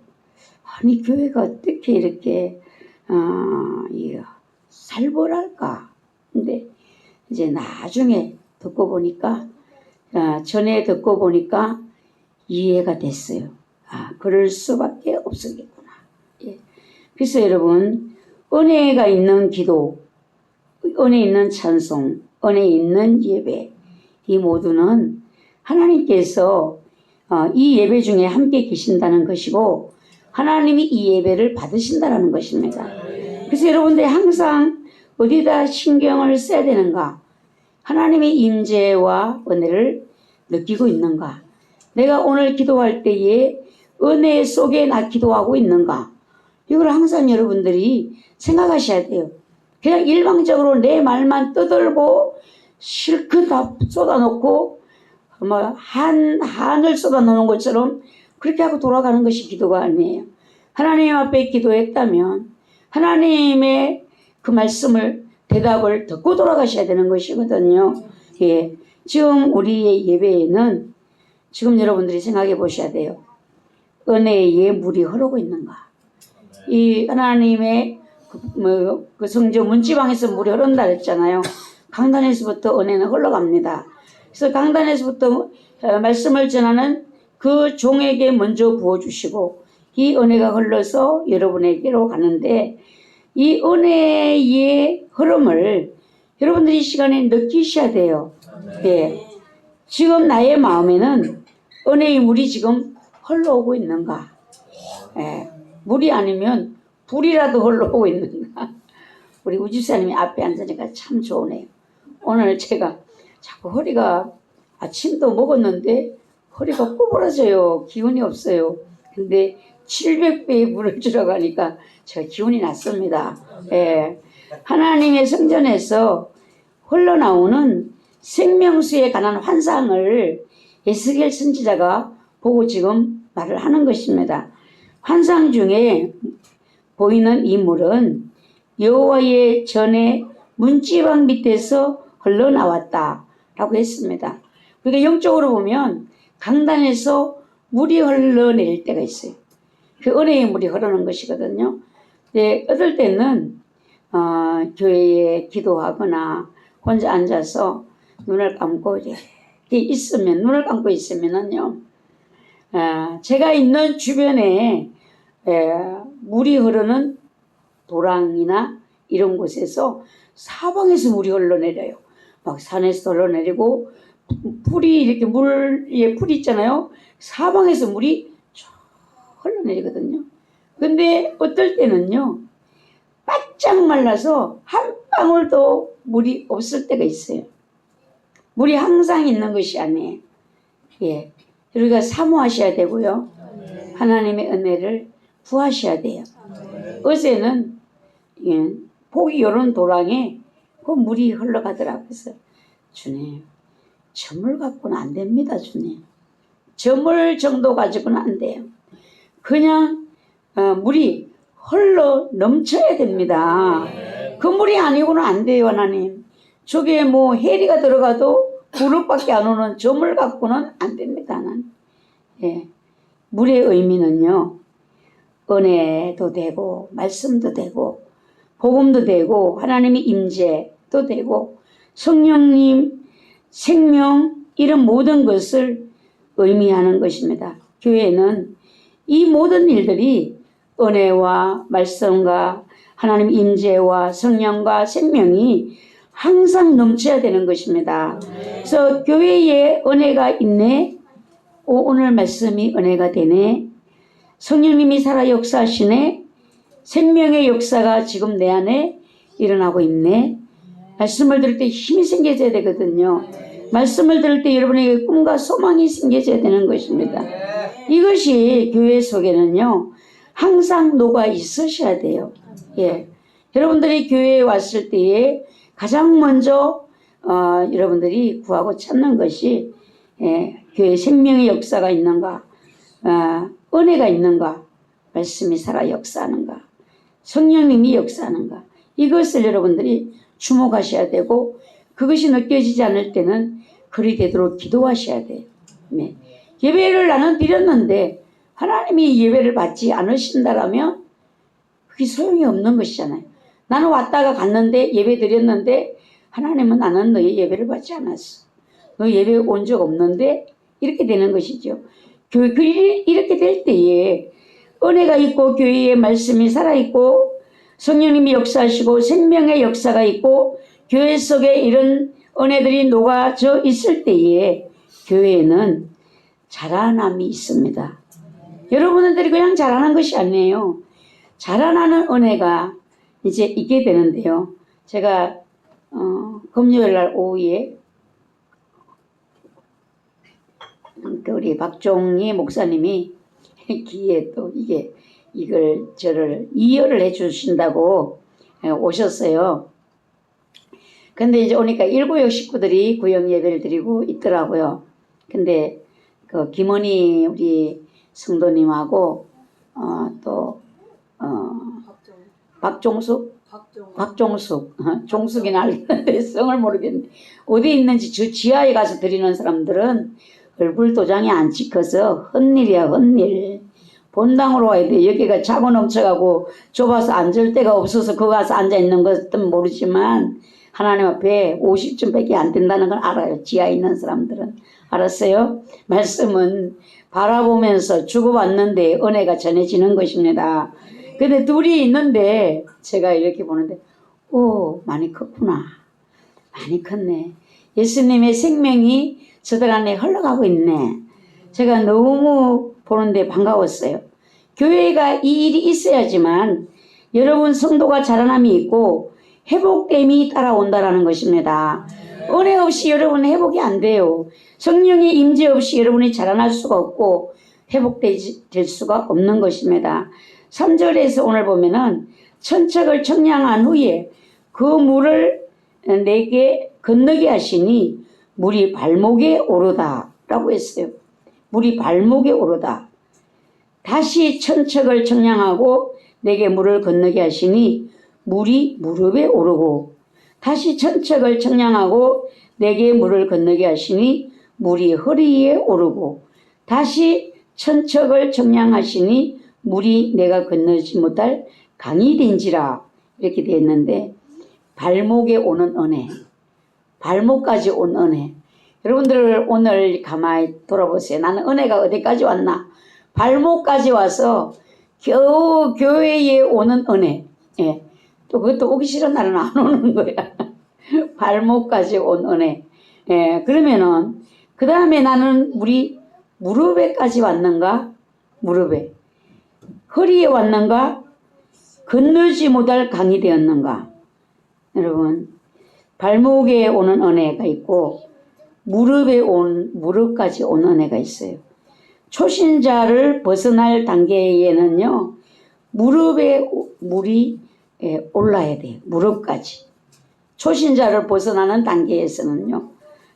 아니 교회가 어떻게 이렇게 살벌할까? 근데 이제 나중에 듣고 보니까 전에 듣고 보니까 이해가 됐어요. 그럴 수밖에 없었겠구나. 예. 그래서 여러분 은혜가 있는 기도, 은혜 있는 찬송, 은혜 있는 예배 이 모두는 하나님께서 이 예배 중에 함께 계신다는 것이고 하나님이 이 예배를 받으신다는 것입니다. 그래서 여러분들이 항상 어디다 신경을 써야 되는가? 하나님의 임재와 은혜를 느끼고 있는가? 내가 오늘 기도할 때에 은혜 속에 나 기도하고 있는가? 이걸 항상 여러분들이 생각하셔야 돼요. 그냥 일방적으로 내 말만 떠들고 실컷 다 쏟아놓고 한을 쏟아놓는 것처럼 그렇게 하고 돌아가는 것이 기도가 아니에요. 하나님 앞에 기도했다면 하나님의 그 말씀을 대답을 듣고 돌아가셔야 되는 것이거든요. 예, 지금 우리의 예배에는 지금 여러분들이 생각해 보셔야 돼요. 은혜의 물이 흐르고 있는가? 이 하나님의 그 성전 문지방에서 물이 흐른다 했잖아요. 강단에서부터 은혜는 흘러갑니다. 그래서 강단에서부터 말씀을 전하는 그 종에게 먼저 부어주시고 이 은혜가 흘러서 여러분에게로 가는데 이 은혜의 흐름을 여러분들이 이 시간에 느끼셔야 돼요. 예. 지금 나의 마음에는 은혜의 물이 지금 흘러오고 있는가? 예. 물이 아니면 불이라도 흘러오고 있는가? 우리 우집사님이 앞에 앉으니까 참 좋으네요. 오늘 제가 자꾸 허리가 아침도 먹었는데 허리가 구부러져요. 기운이 없어요. 근데 700배의 물을 들어가니까 제가 기운이 났습니다. 예. 하나님의 성전에서 흘러나오는 생명수에 관한 환상을 에스겔 선지자가 보고 지금 말을 하는 것입니다. 환상 중에 보이는 이 물은 여호와의 전에 문지방 밑에서 흘러나왔다라고 했습니다. 우리가 영적으로 보면 강단에서 물이 흘러내릴 때가 있어요. 그 은혜의 물이 흐르는 것이거든요. 네, 어떨 때는 교회에 기도하거나 혼자 앉아서 눈을 감고 눈을 감고 있으면은요, 제가 있는 주변에 물이 흐르는 도랑이나 이런 곳에서 사방에서 물이 흘러내려요. 막 산에서 흘러내리고 풀이 이렇게 물에 풀이 있잖아요. 사방에서 물이 쫙 흘러내리거든요. 근데 어떨 때는요, 바짝 말라서 한 방울도 물이 없을 때가 있어요. 물이 항상 있는 것이 아니에요. 예, 우리가 사모하셔야 되고요. 하나님의 은혜를 구하셔야 돼요. 어제는 폭이 이런 도랑에 그 물이 흘러가더라고요. 그래서 주님, 저물 갖고는 안 됩니다. 주님, 저물 정도 가지고는 안 돼요. 그냥 물이 흘러 넘쳐야 됩니다. 그 물이 아니고는 안 돼요. 하나님, 저게 뭐 해리가 들어가도 그릇밖에 안 오는 저 물 갖고는 안 됩니다. 하나님. 예. 물의 의미는요, 은혜도 되고 말씀도 되고 복음도 되고 하나님의 임재도 되고 성령님 생명 이런 모든 것을 의미하는 것입니다. 교회는 이 모든 일들이 은혜와 말씀과 하나님 임재와 성령과 생명이 항상 넘쳐야 되는 것입니다. 그래서 교회에 은혜가 있네. 오늘 말씀이 은혜가 되네. 성령님이 살아 역사하시네. 생명의 역사가 지금 내 안에 일어나고 있네. 말씀을 들을 때 힘이 생겨져야 되거든요. 말씀을 들을 때 여러분에게 꿈과 소망이 생겨져야 되는 것입니다. 이것이 교회 속에는요, 항상 녹아 있으셔야 돼요. 예. 여러분들이 교회에 왔을 때에 가장 먼저 여러분들이 구하고 찾는 것이 교회 생명의 역사가 있는가, 은혜가 있는가, 말씀이 살아 역사하는가, 성령님이 역사하는가, 이것을 여러분들이 주목하셔야 되고, 그것이 느껴지지 않을 때는 그리 되도록 기도하셔야 돼요. 네. 예배를 나는 드렸는데 하나님이 예배를 받지 않으신다라면 그게 소용이 없는 것이잖아요. 나는 왔다가 갔는데 예배 드렸는데 하나님은 나는 너의 예배를 받지 않았어. 너 예배 온 적 없는데 이렇게 되는 것이죠. 이렇게 될 때에 은혜가 있고 교회의 말씀이 살아있고 성령님이 역사하시고 생명의 역사가 있고 교회 속에 이런 은혜들이 녹아져 있을 때에 교회에는 자라남이 있습니다. 여러분들이 그냥 자라는 것이 아니에요. 자라나는 은혜가 이제 있게 되는데요. 제가 금요일 날 오후에 우리 박종희 목사님이 기에 또 이걸 저를 이해를 해 주신다고 오셨어요. 근데 이제 오니까 일구역 식구들이 구역 예배를 드리고 있더라고요. 근데 그 김원희 우리 성도님하고 또 박종숙 종숙이 알겠는데 성을 모르겠는데 어디 있는지 저 지하에 가서 드리는 사람들은 얼굴 도장이 안 찍혀서 헛일이야, 헛일. 본당으로 와야 돼. 여기가 차고 넘쳐가고 좁아서 앉을 데가 없어서 거기 가서 앉아 있는 것은 모르지만 하나님 앞에 50쯤밖에 안 된다는 걸 알아요. 지하에 있는 사람들은. 알았어요? 말씀은 바라보면서 주고받는데 은혜가 전해지는 것입니다. 근데 둘이 있는데 제가 이렇게 보는데 오, 많이 컸구나. 많이 컸네. 예수님의 생명이 저들 안에 흘러가고 있네. 제가 너무 보는데 반가웠어요. 교회가 이 일이 있어야지만 여러분 성도가 자라남이 있고 회복됨이 따라온다라는 것입니다. 은혜 없이 여러분 회복이 안 돼요. 성령의 임재 없이 여러분이 자라날 수가 없고 회복될 수가 없는 것입니다. 3절에서 오늘 보면은 천척을 청량한 후에 그 물을 내게 건너게 하시니 물이 발목에 오르다 라고 했어요. 물이 발목에 오르다. 다시 천척을 청량하고 내게 물을 건너게 하시니 물이 무릎에 오르고 다시 천척을 청량하고 내게 물을 건너게 하시니 물이 허리에 오르고 다시 천척을 청량하시니 물이 내가 건너지 못할 강이 된지라 이렇게 되어 있는데 발목에 오는 은혜, 발목까지 온 은혜. 여러분들 오늘 가만히 돌아보세요. 나는 은혜가 어디까지 왔나? 발목까지 와서 겨우 교회에 오는 은혜. 예. 또 그것도 오기 싫은 날은 안 오는 거야. 발목까지 온 은혜. 예. 그러면은 그 다음에 나는 우리 무릎에까지 왔는가? 무릎에. 허리에 왔는가? 건너지 못할 강이 되었는가? 여러분, 발목에 오는 은혜가 있고 무릎까지 온 은혜가 있어요. 초신자를 벗어날 단계에는요, 무릎에 물이 올라야 돼요. 무릎까지. 초신자를 벗어나는 단계에서는요.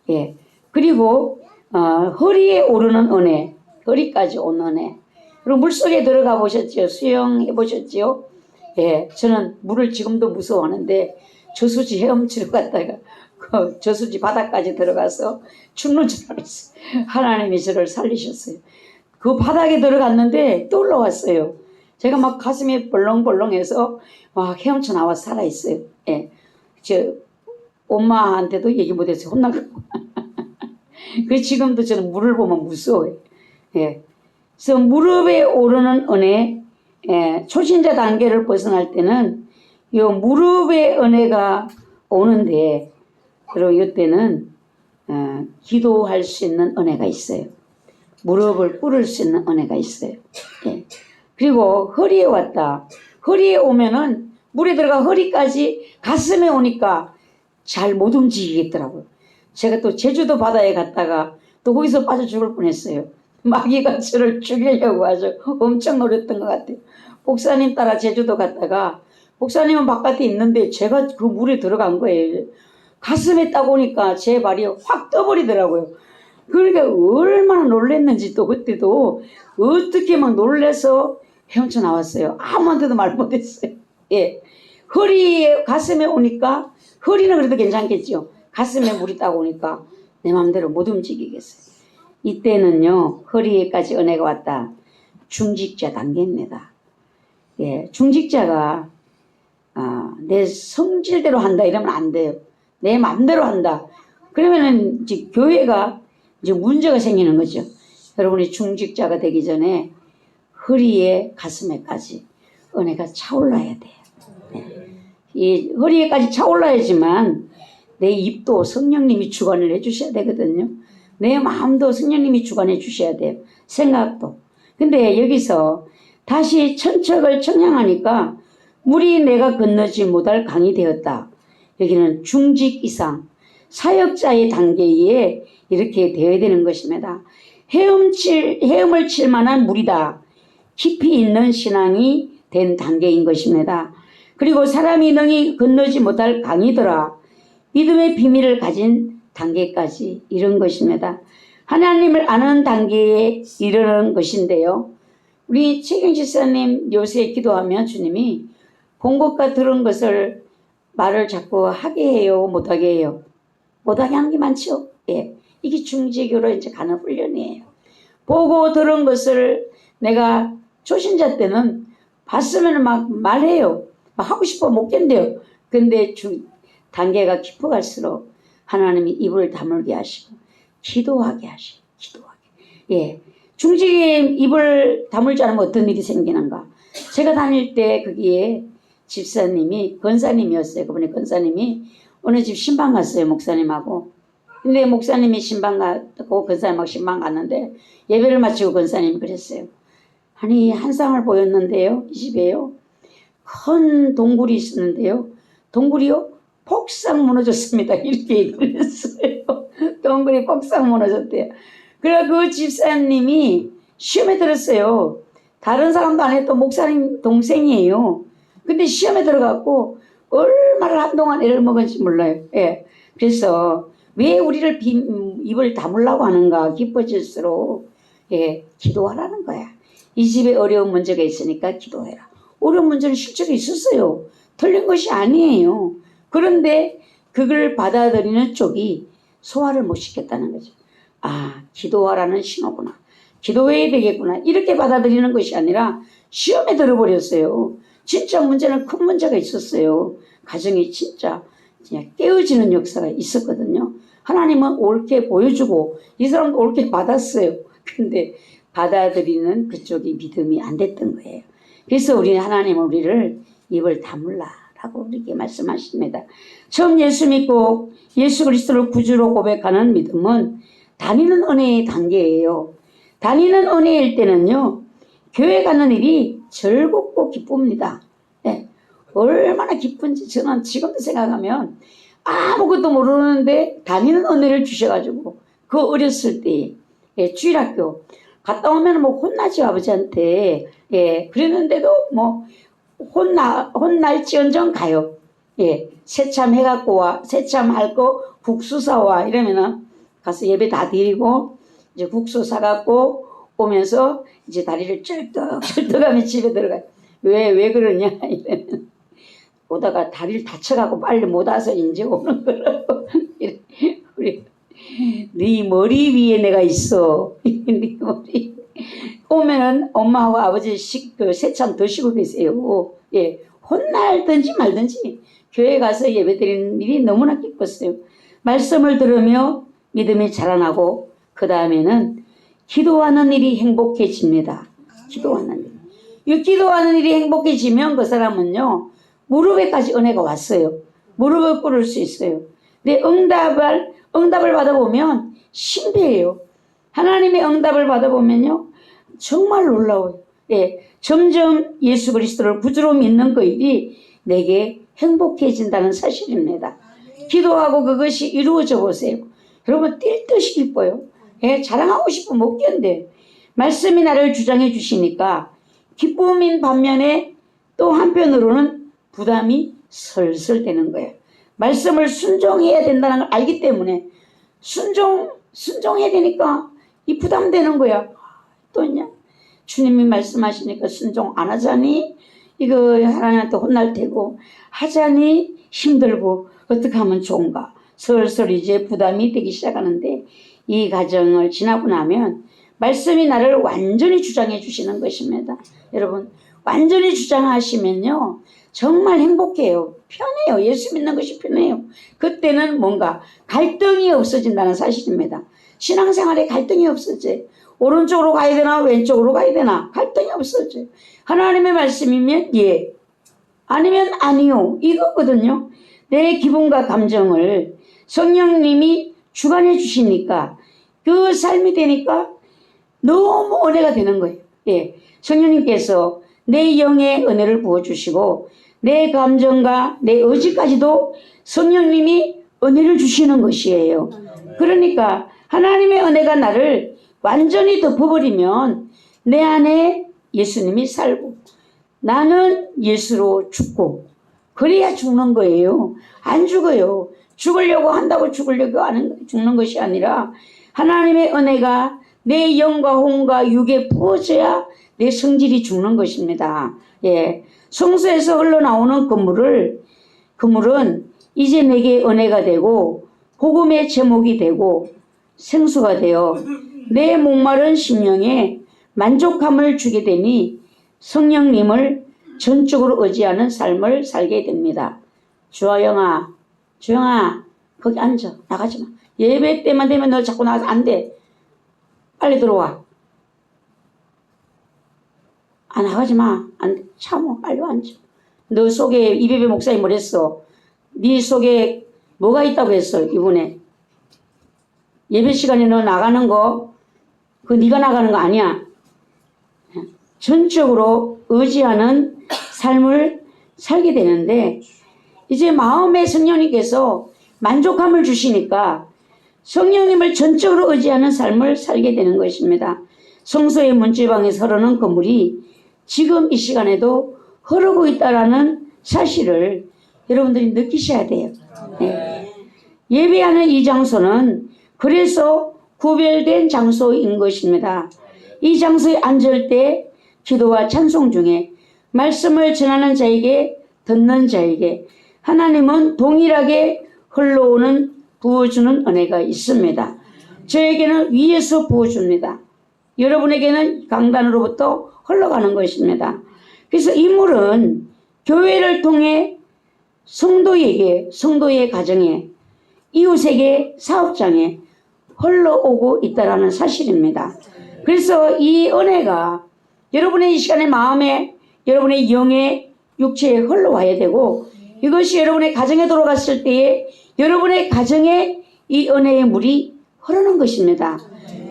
예. 그리고 허리에 오르는 은혜, 허리까지 온 은혜. 그리고 물속에 들어가 보셨죠? 수영해 보셨죠? 예. 저는 물을 지금도 무서워하는데 저수지 헤엄치러 갔다가 그 저수지 바닥까지 들어가서 죽는 줄 알았어요. 하나님이 저를 살리셨어요. 그 바닥에 들어갔는데 또 올라왔어요. 제가 막 가슴이 벌렁벌렁해서 막 헤엄쳐 나와 살아있어요. 예. 저 엄마한테도 얘기 못해서 혼나고. 그 지금도 저는 물을 보면 무서워요. 예. 그래서 무릎에 오르는 은혜, 예. 초신자 단계를 벗어날 때는 이 무릎의 은혜가 오는데, 그리고 이때는 기도할 수 있는 은혜가 있어요. 무릎을 꿇을 수 있는 은혜가 있어요. 예. 그리고 허리에 왔다. 허리에 오면은 물에 들어가 허리까지 가슴에 오니까 잘 못 움직이겠더라고요. 제가 또 제주도 바다에 갔다가 또 거기서 빠져 죽을 뻔했어요. 마귀가 저를 죽이려고 아주 엄청 노렸던 것 같아요. 목사님 따라 제주도 갔다가 목사님은 바깥에 있는데 제가 그 물에 들어간 거예요. 가슴에 딱 오니까 제 발이 확 떠버리더라고요. 그러니까 얼마나 놀랬는지 또 그때도 어떻게 막 놀래서 헤엄쳐 나왔어요. 아무한테도 말 못했어요. 예. 허리에 가슴에 오니까 허리는 그래도 괜찮겠죠. 가슴에 물이 딱 오니까 내 마음대로 못 움직이겠어요. 이때는요 허리에까지 은혜가 왔다. 중직자 단계입니다. 예, 중직자가 내 성질대로 한다 이러면 안 돼요. 내 마음대로 한다. 그러면은 이제 교회가 이제 문제가 생기는 거죠. 여러분이 중직자가 되기 전에 허리에 가슴에까지 은혜가 차올라야 돼요. 네. 이 허리에까지 차올라야지만 내 입도 성령님이 주관을 해주셔야 되거든요. 내 마음도 성령님이 주관해 주셔야 돼요. 생각도. 근데 여기서 다시 천척을 청량하니까 물이 내가 건너지 못할 강이 되었다. 여기는 중직 이상 사역자의 단계에 이렇게 되어야 되는 것입니다. 헤엄을 칠 만한 물이다. 깊이 있는 신앙이 된 단계인 것입니다. 그리고 사람이 능히 건너지 못할 강이더라. 믿음의 비밀을 가진 단계까지 이런 것입니다. 하나님을 아는 단계에 이르는 것인데요. 우리 최경 집사님 요새 기도하면 주님이 본 것과 들은 것을 말을 자꾸 하게 해요, 못하게 해요? 못하게 하는 게 많죠. 예. 이게 중직으로 이제 가는 훈련이에요. 보고 들은 것을 내가 초신자 때는 봤으면 막 말해요. 막 하고 싶어 못 견뎌요. 근데 단계가 깊어갈수록 하나님이 입을 다물게 하시고 기도하게 하시고 기도하게. 예. 중직에 입을 다물지 않으면 어떤 일이 생기는가? 제가 다닐 때 거기에 집사님이 권사님이었어요. 그분이 권사님이 어느 집 신방 갔어요. 목사님하고. 근데 목사님이 신방 갔고 권사님하고 신방 갔는데 예배를 마치고 권사님이 그랬어요. 아니 한 쌍을 보였는데요. 이 집에요. 큰 동굴이 있었는데요. 동굴이요? 폭삭 무너졌습니다. 이렇게 얘기를 했어요. 동굴이 폭삭 무너졌대요. 그래 그 집사님이 시험에 들었어요. 다른 사람도 안 해도 목사님 동생이에요. 근데 시험에 들어갔고 얼마나 한동안 애를 먹은지 몰라요. 예. 그래서 왜 우리를 입을 다물라고 하는가 깊어질수록 예, 기도하라는 거야. 이 집에 어려운 문제가 있으니까 기도해라. 어려운 문제는 실제로 있었어요. 틀린 것이 아니에요. 그런데 그걸 받아들이는 쪽이 소화를 못 시켰다는 거죠. 아, 기도하라는 신호구나. 기도해야 되겠구나. 이렇게 받아들이는 것이 아니라 시험에 들어버렸어요. 진짜 문제는 큰 문제가 있었어요. 가정이 진짜 그냥 깨어지는 역사가 있었거든요. 하나님은 옳게 보여주고 이 사람도 옳게 받았어요. 근데 받아들이는 그쪽이 믿음이 안 됐던 거예요. 그래서 우리 하나님은 우리를 입을 다물라 라고 우리에게 말씀하십니다. 처음 예수 믿고 예수 그리스도를 구주로 고백하는 믿음은 다니는 은혜의 단계예요. 다니는 은혜일 때는요, 교회 가는 일이 즐겁고 기쁩니다. 네. 얼마나 기쁜지 저는 지금도 생각하면 아무것도 모르는데 다니는 은혜를 주셔가지고 그 어렸을 때 주일학교 갔다 오면 뭐 혼나지 아버지한테. 그랬는데도 뭐 혼날지언정 가요. 새참 해갖고 와, 새참 할 거 국수 사와 이러면은 가서 예배 다 드리고 이제 국수 사갖고 오면서 이제 다리를 쩔떡쩔떡하며 집에 들어가요. 왜 그러냐 이러면 오다가 다리를 다쳐갖고 빨리 못 와서 이제 오는 거라고. 우리 네 머리 위에 내가 있어. 네 머리 오면은 엄마하고 아버지 새참 드시고 계세요. 혼날든지 말든지 교회 가서 예배드리는 일이 너무나 기뻤어요. 말씀을 들으며 믿음이 자라나고 그 다음에는 기도하는 일이 행복해집니다. 기도하는 일. 이 기도하는 일이 행복해지면 그 사람은요, 무릎에까지 은혜가 왔어요. 무릎을 꿇을 수 있어요. 근데 응답을 받아보면 신비해요. 하나님의 응답을 받아보면요, 정말 놀라워요. 점점 예수 그리스도를 구주로 믿는 그 일이 내게 행복해진다는 사실입니다. 기도하고 그것이 이루어져 보세요. 여러분 뛸 듯이 기뻐요. 자랑하고 싶으면 못 견뎌요. 말씀이 나를 주장해 주시니까 기쁨인 반면에 또 한편으로는 부담이 설설 되는 거예요. 말씀을 순종해야 된다는 걸 알기 때문에 순종해야 되니까 이 부담되는 거야. 또 있냐? 주님이 말씀하시니까 순종 안 하자니 이거 하나님한테 혼날 테고, 하자니 힘들고 어떻게 하면 좋은가. 슬슬 이제 부담이 되기 시작하는데 이 과정을 지나고 나면 말씀이 나를 완전히 주장해 주시는 것입니다. 여러분 완전히 주장하시면요 정말 행복해요. 편해요. 예수 믿는 것이 편해요. 그때는 뭔가 갈등이 없어진다는 사실입니다. 신앙생활에 갈등이 없어져요. 오른쪽으로 가야 되나 왼쪽으로 가야 되나 갈등이 없어져요. 하나님의 말씀이면 예, 아니면 아니요, 이거거든요. 내 기분과 감정을 성령님이 주관해 주시니까 그 삶이 되니까 너무 은혜가 되는 거예요. 성령님께서 내 영에 은혜를 부어주시고 내 감정과 내 의지까지도 성령님이 은혜를 주시는 것이에요. 그러니까 하나님의 은혜가 나를 완전히 덮어버리면 내 안에 예수님이 살고 나는 예수로 죽고 그래야 죽는 거예요. 안 죽어요. 죽으려고 한다고 죽는 것이 아니라 하나님의 은혜가 내 영과 혼과 육에 부어져야 내 성질이 죽는 것입니다. 성소에서 흘러나오는 그물은 이제 내게 은혜가 되고 복음의 제목이 되고 생수가 되어 내 목마른 심령에 만족함을 주게 되니 성령님을 전적으로 의지하는 삶을 살게 됩니다. 주영아 거기 앉아. 나가지 마. 예배 때만 되면 너 자꾸 나가서 안 돼. 빨리 들어와. 나가지 마. 안 돼. 참어. 빨리 앉아. 너 속에 이배배 목사님 뭐랬어? 네 속에 뭐가 있다고 했어 이번에. 예배 시간에 너 나가는 거 그거 네가 나가는 거 아니야. 전적으로 의지하는 삶을 살게 되는데 이제 마음에 성령님께서 만족함을 주시니까 성령님을 전적으로 의지하는 삶을 살게 되는 것입니다. 성소의 문지방에서 흐르는 그 물이 지금 이 시간에도 흐르고 있다는 사실을 여러분들이 느끼셔야 돼요. 예배하는 이 장소는 그래서 구별된 장소인 것입니다. 이 장소에 앉을 때 기도와 찬송 중에 말씀을 전하는 자에게, 듣는 자에게 하나님은 동일하게 흘러오는 부어주는 은혜가 있습니다. 저에게는 위에서 부어줍니다. 여러분에게는 강단으로부터 흘러가는 것입니다. 그래서 이 물은 교회를 통해 성도에게, 성도의 가정에, 이웃에게, 사업장에 흘러오고 있다는 사실입니다. 그래서 이 은혜가 여러분의 이 시간에 마음에, 여러분의 영에, 육체에 흘러와야 되고, 이것이 여러분의 가정에 들어갔을 때에 여러분의 가정에 이 은혜의 물이 흐르는 것입니다.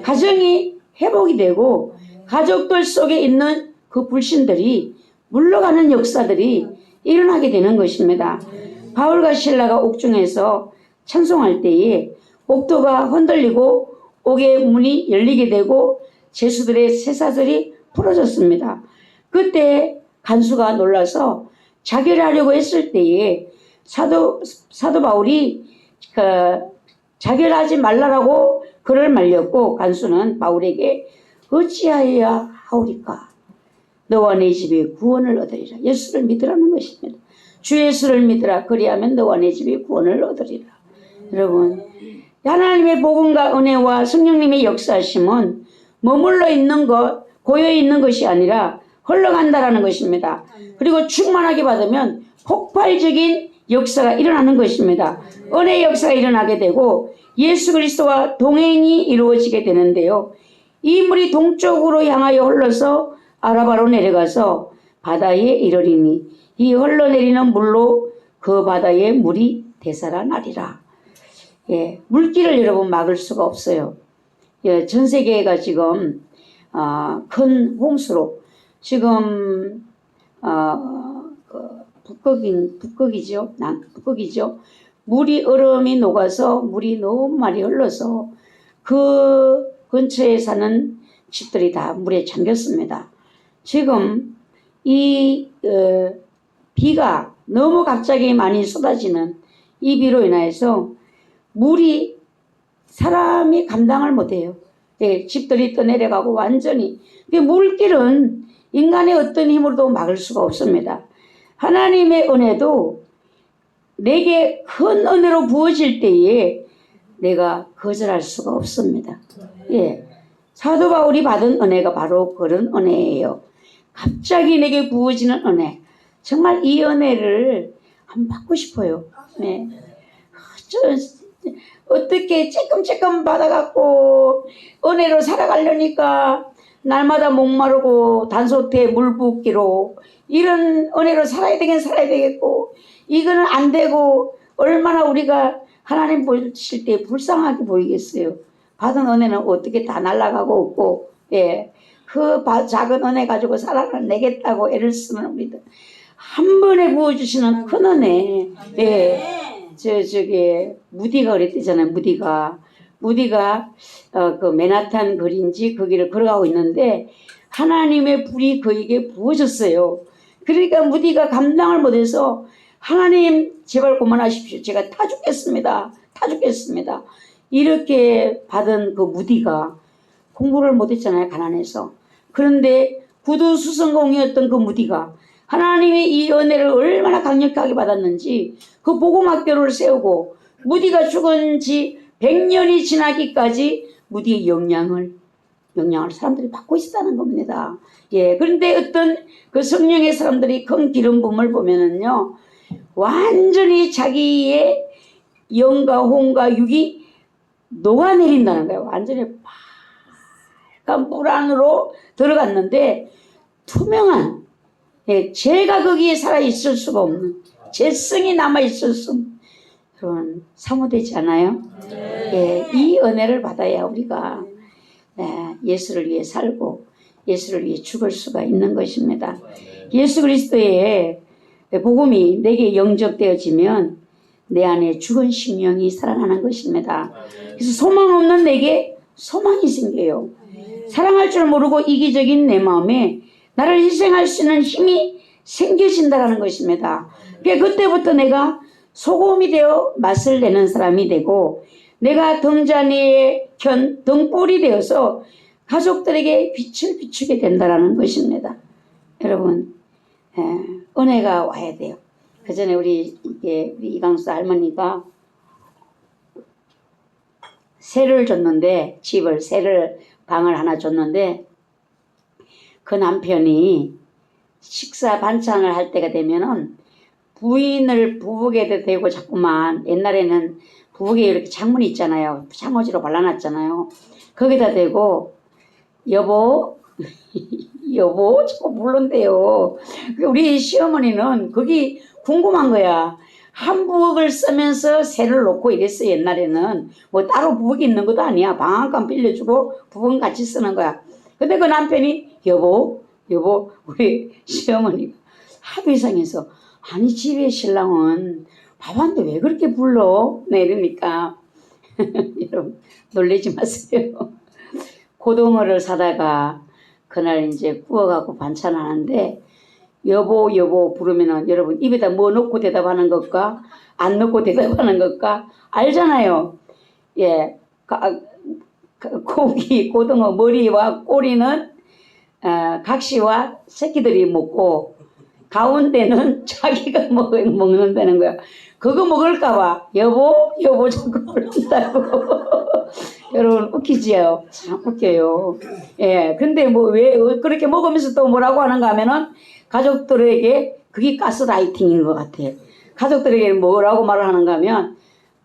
가정이 회복이 되고 가족들 속에 있는 그 불신들이 물러가는 역사들이 일어나게 되는 것입니다. 바울과 실라가 옥중에서 찬송할 때에 옥도가 흔들리고 옥의 문이 열리게 되고 죄수들의 쇠사슬이 풀어졌습니다. 그때 간수가 놀라서 자결하려고 했을 때에 사도 바울이 자결하지 말라라고 그를 말렸고, 간수는 바울에게 어찌하여야 하오리까? 너와 내 집에 구원을 얻으리라. 예수를 믿으라는 것입니다. 주 예수를 믿으라. 그리하면 너와 내 집에 구원을 얻으리라. 여러분, 하나님의 복음과 은혜와 성령님의 역사하심은 머물러 있는 것, 고여 있는 것이 아니라 흘러간다라는 것입니다. 그리고 충만하게 받으면 폭발적인 역사가 일어나는 것입니다. 은혜의 역사가 일어나게 되고 예수 그리스도와 동행이 이루어지게 되는데요. 이 물이 동쪽으로 향하여 흘러서 아라바로 내려가서 바다에 이르리니 이 흘러내리는 물로 그 바다의 물이 되살아나리라. 예, 물길을 여러분 막을 수가 없어요. 예, 전 세계가 지금 큰 홍수로 지금 북극이죠. 물이 얼음이 녹아서 물이 너무 많이 흘러서 그 근처에 사는 집들이 다 물에 잠겼습니다. 지금 이 비가 너무 갑자기 많이 쏟아지는 이 비로 인해서 물이 사람이 감당을 못해요. 예, 집들이 떠내려가고 완전히. 물길은 인간의 어떤 힘으로도 막을 수가 없습니다. 하나님의 은혜도 내게 큰 은혜로 부어질 때에 내가 거절할 수가 없습니다. 예, 사도 바울이 받은 은혜가 바로 그런 은혜예요. 갑자기 내게 부어지는 은혜. 정말 이 은혜를 한번 받고 싶어요. 네. 어떻게 쬐끔쬐끔 받아갖고 은혜로 살아가려니까 날마다 목마르고 단소태에 물 붓기로 이런 은혜로 살아야 되겠고 이거는 안 되고 얼마나 우리가 하나님 보실 때 불쌍하게 보이겠어요. 받은 은혜는 어떻게 다 날아가고 없고, 예, 그 작은 은혜 가지고 살아내겠다고 애를 쓰는 우리들 한 번에 부어주시는 큰 은혜. 예, 무디가 그랬대잖아요. 무디가 그 맨하탄 거리인지 거기를 걸어가고 있는데 하나님의 불이 그에게 부어졌어요. 그러니까 무디가 감당을 못해서 하나님 제발 그만하십시오. 제가 타 죽겠습니다. 이렇게 받은 그 무디가 공부를 못했잖아요. 가난해서. 그런데 구두수성공이었던 그 무디가 하나님의 이 은혜를 얼마나 강력하게 받았는지 그 복음학교를 세우고 무디가 죽은 지 100년이 지나기까지 무디의 영향을 사람들이 받고 있다는 겁니다. 예, 그런데 어떤 그 성령의 사람들이 큰 기름 부음을 보면은요, 완전히 자기의 영과 혼과 육이 녹아내린다는 거예요. 완전히 빨간 물 안으로 들어갔는데 투명한, 예, 죄가 거기에 살아있을 수가 없는, 죄성이 남아있을 수 없는 그런 사모되지 않아요? 예, 이 은혜를 받아야 우리가 예수를 위해 살고 예수를 위해 죽을 수가 있는 것입니다. 예수 그리스도의 복음이 내게 영접되어지면 내 안에 죽은 심령이 살아나는 것입니다. 그래서 소망 없는 내게 소망이 생겨요. 사랑할 줄 모르고 이기적인 내 마음에 나를 희생할 수 있는 힘이 생겨진다는 것입니다. 그때부터 내가 소금이 되어 맛을 내는 사람이 되고 내가 등잔이의 등불이 되어서 가족들에게 빛을 비추게 된다는 것입니다. 여러분, 은혜가 와야 돼요. 그 전에 우리 이강수 할머니가 세를 줬는데, 방을 하나 줬는데, 그 남편이 식사 반찬을 할 때가 되면은 부인을 부엌에 대고 자꾸만, 옛날에는 부엌에 이렇게 창문이 있잖아요. 창호지로 발라놨잖아요. 거기다 대고 여보 여보 자꾸 부른대요. 우리 시어머니는 그게 궁금한 거야. 한 부엌을 쓰면서 새를 놓고 이랬어요. 옛날에는 뭐 따로 부엌이 있는 것도 아니야. 방 한 칸 빌려주고 부엌 같이 쓰는 거야. 근데 그 남편이 여보 우리 시어머니가 하도 이상해서 아니 집에 신랑은 밥한테 왜 그렇게 불러? 네, 이러니까 여러분 놀라지 마세요. 고등어를 사다가 그날 이제 구워갖고 반찬하는데 여보 부르면은 여러분 입에다 뭐 넣고 대답하는 것과 안 넣고 대답하는 것과 알잖아요. 예, 고등어 머리와 꼬리는 각시와 새끼들이 먹고 가운데는 자기가 먹는다는 거야. 그거 먹을까봐 여보 자꾸 부른다고. 여러분 웃기지요? 참 웃겨요. 예, 근데 뭐 왜 그렇게 먹으면서 또 뭐라고 하는가 하면은 가족들에게 그게 가스라이팅인 것 같아. 가족들에게 뭐라고 말을 하는가 하면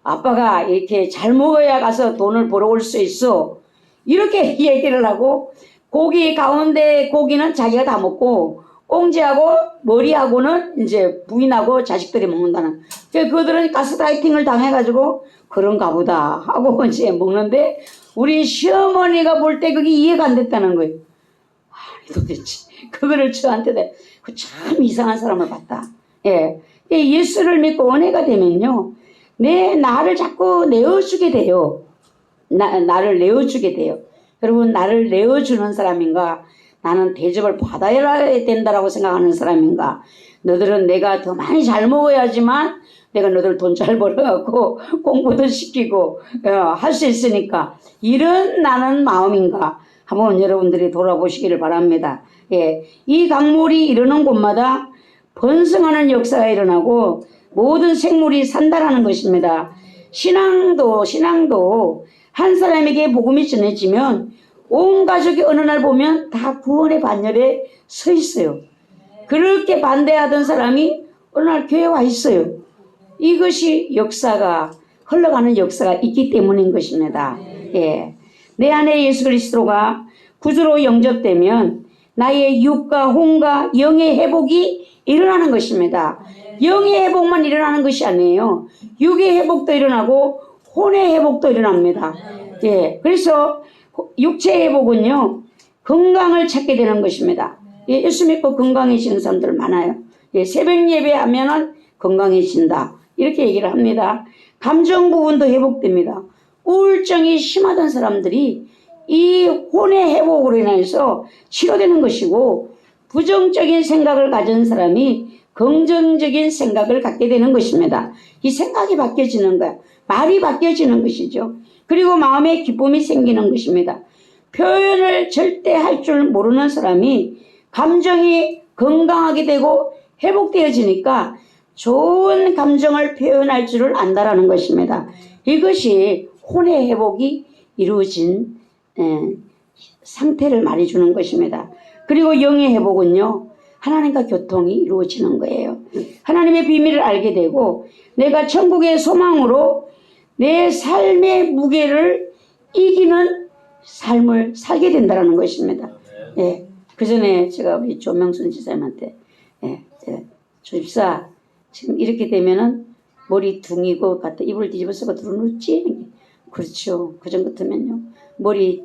아빠가 이렇게 잘 먹어야 가서 돈을 벌어올 수 있어. 이렇게 얘기를 하고 고기 가운데 고기는 자기가 다 먹고 꽁지하고 머리하고는 이제 부인하고 자식들이 먹는다는. 그들은 가스라이팅을 당해가지고 그런가 보다 하고 이제 먹는데 우리 시어머니가 볼 때 그게 이해가 안 됐다는 거예요. 아니 도대체 그거를 저한테 참 이상한 사람을 봤다. 예, 예수를 믿고 은혜가 되면요, 나를 자꾸 내어주게 돼요. 나를 내어주게 돼요. 여러분 나를 내어주는 사람인가? 나는 대접을 받아야 된다라고 생각하는 사람인가? 너들은 내가 더 많이 잘 먹어야지만 내가 너들 돈 잘 벌어갖고 공부도 시키고 할 수 있으니까 이런 나는 마음인가? 한번 여러분들이 돌아보시기를 바랍니다. 예, 이 강물이 이르는 곳마다 번성하는 역사가 일어나고 모든 생물이 산다라는 것입니다. 신앙도 한 사람에게 복음이 전해지면 온 가족이 어느 날 보면 다 구원의 반열에 서 있어요. 그렇게 반대하던 사람이 어느 날 교회에 와 있어요. 이것이 역사가 흘러가는 역사가 있기 때문인 것입니다. 예, 내 안에 예수 그리스도가 구주로 영접되면 나의 육과 혼과 영의 회복이 일어나는 것입니다. 영의 회복만 일어나는 것이 아니에요. 육의 회복도 일어나고 혼의 회복도 일어납니다. 예, 그래서 육체 회복은요, 건강을 찾게 되는 것입니다. 예, 예수 믿고 건강해지는 사람들 많아요. 예, 새벽 예배하면은 건강해진다. 이렇게 얘기를 합니다. 감정 부분도 회복됩니다. 우울증이 심하던 사람들이 이 혼의 회복으로 인해서 치료되는 것이고, 부정적인 생각을 가진 사람이 긍정적인 생각을 갖게 되는 것입니다. 이 생각이 바뀌어지는 거야. 말이 바뀌어지는 것이죠. 그리고 마음에 기쁨이 생기는 것입니다. 표현을 절대 할 줄 모르는 사람이 감정이 건강하게 되고 회복되어지니까 좋은 감정을 표현할 줄을 안다라는 것입니다. 이것이 혼의 회복이 이루어진 상태를 말해주는 것입니다. 그리고 영의 회복은요, 하나님과 교통이 이루어지는 거예요. 하나님의 비밀을 알게 되고 내가 천국의 소망으로 내 삶의 무게를 이기는 삶을 살게 된다는 것입니다. 예, 그 전에 제가 우리 조명순 지사님한테 조집사 지금 이렇게 되면은 머리 둥이고 갖다 이불 뒤집어 쓰고 들어눕지? 그렇죠. 그 정도 같으면요 머리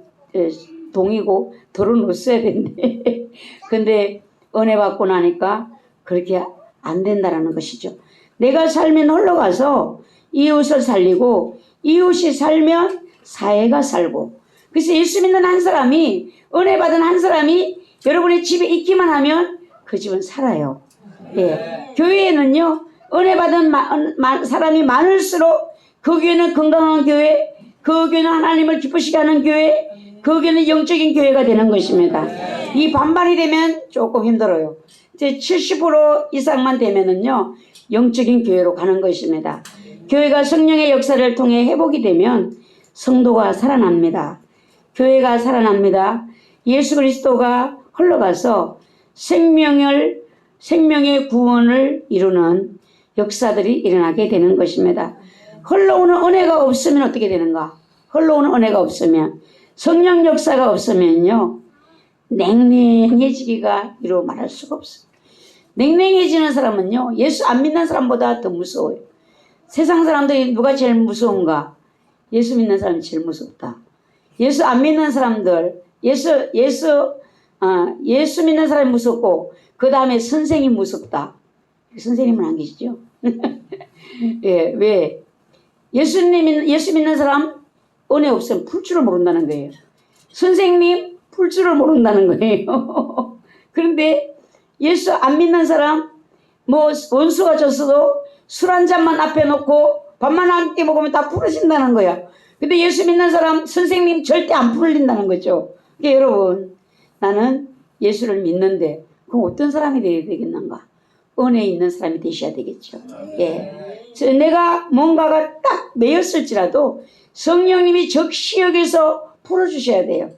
동이고 들어놓았어야 된대. 근데 은혜 받고 나니까 그렇게 안 된다라는 것이죠. 내가 삶이 흘러가서 이웃을 살리고 이웃이 살면 사회가 살고, 그래서 예수 믿는 한 사람이, 은혜 받은 한 사람이 여러분의 집에 있기만 하면 그 집은 살아요. 예. 교회에는요, 은혜 받은 사람이 많을수록 그 교회는 건강한 교회, 그 교회는 하나님을 기쁘시게 하는 교회, 거기는 영적인 교회가 되는 것입니다. 이 반반이 되면 조금 힘들어요. 이제 70% 이상만 되면은요, 영적인 교회로 가는 것입니다. 교회가 성령의 역사를 통해 회복이 되면 성도가 살아납니다. 교회가 살아납니다. 예수 그리스도가 흘러가서 생명의 구원을 이루는 역사들이 일어나게 되는 것입니다. 흘러오는 은혜가 없으면 어떻게 되는가? 흘러오는 은혜가 없으면, 성령 역사가 없으면요, 냉랭해지기가 이루 말할 수가 없어요. 냉랭해지는 사람은요, 예수 안 믿는 사람보다 더 무서워요. 세상 사람들이 누가 제일 무서운가? 예수 믿는 사람이 제일 무섭다. 예수 안 믿는 사람들, 예수 믿는 사람이 무섭고, 그 다음에 선생이 무섭다. 선생님은 안 계시죠? 예, 왜? 예수 믿는 사람 은혜 없으면 풀 줄을 모른다는 거예요. 선생님 풀 줄을 모른다는 거예요. 그런데 예수 안 믿는 사람, 뭐 원수가 졌어도 술 한 잔만 앞에 놓고 밥만 한 끼 먹으면 다 풀어진다는 거야. 근데 예수 믿는 사람 선생님 절대 안 풀린다는 거죠. 그러니까 여러분, 나는 예수를 믿는데 그럼 어떤 사람이 되어야 되겠는가? 은혜 있는 사람이 되셔야 되겠죠. 예. 내가 뭔가가 딱 매였을지라도 성령님이 적시 여기서 풀어주셔야 돼요.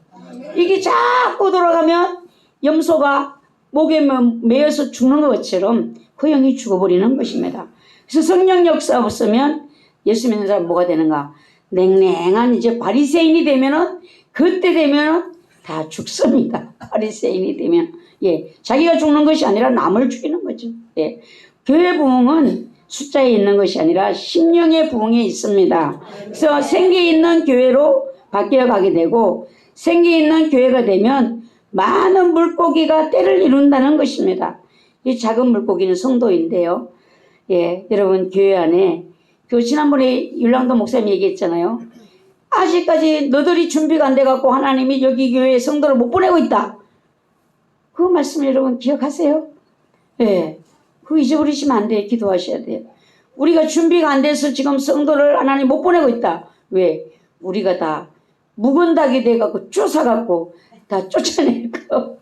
이게 자꾸 돌아가면 염소가 목에 매여서 죽는 것처럼 그 영이 죽어버리는 것입니다. 그래서 성령 역사 없으면 예수 믿는 사람 뭐가 되는가? 냉랭한 이제 바리새인이 되면은, 그때 되면은 다 죽습니다. 바리새인이 되면. 예. 자기가 죽는 것이 아니라 남을 죽이는 거죠. 예. 교회 부흥은 숫자에 있는 것이 아니라 심령의 부흥에 있습니다. 그래서 생기 있는 교회로 바뀌어 가게 되고, 생기 있는 교회가 되면 많은 물고기가 때를 이룬다는 것입니다. 이 작은 물고기는 성도인데요. 예, 여러분, 교회 안에, 지난번에 율랑도 목사님 얘기했잖아요. 아직까지 너들이 준비가 안 돼갖고 하나님이 여기 교회에 성도를 못 보내고 있다. 그 말씀을 여러분 기억하세요? 예, 그거 잊어버리시면 안 돼요. 기도하셔야 돼요. 우리가 준비가 안 돼서 지금 성도를 하나님 못 보내고 있다. 왜? 우리가 다 묵은 닭이 돼갖고 쫓아갖고 다 쫓아내고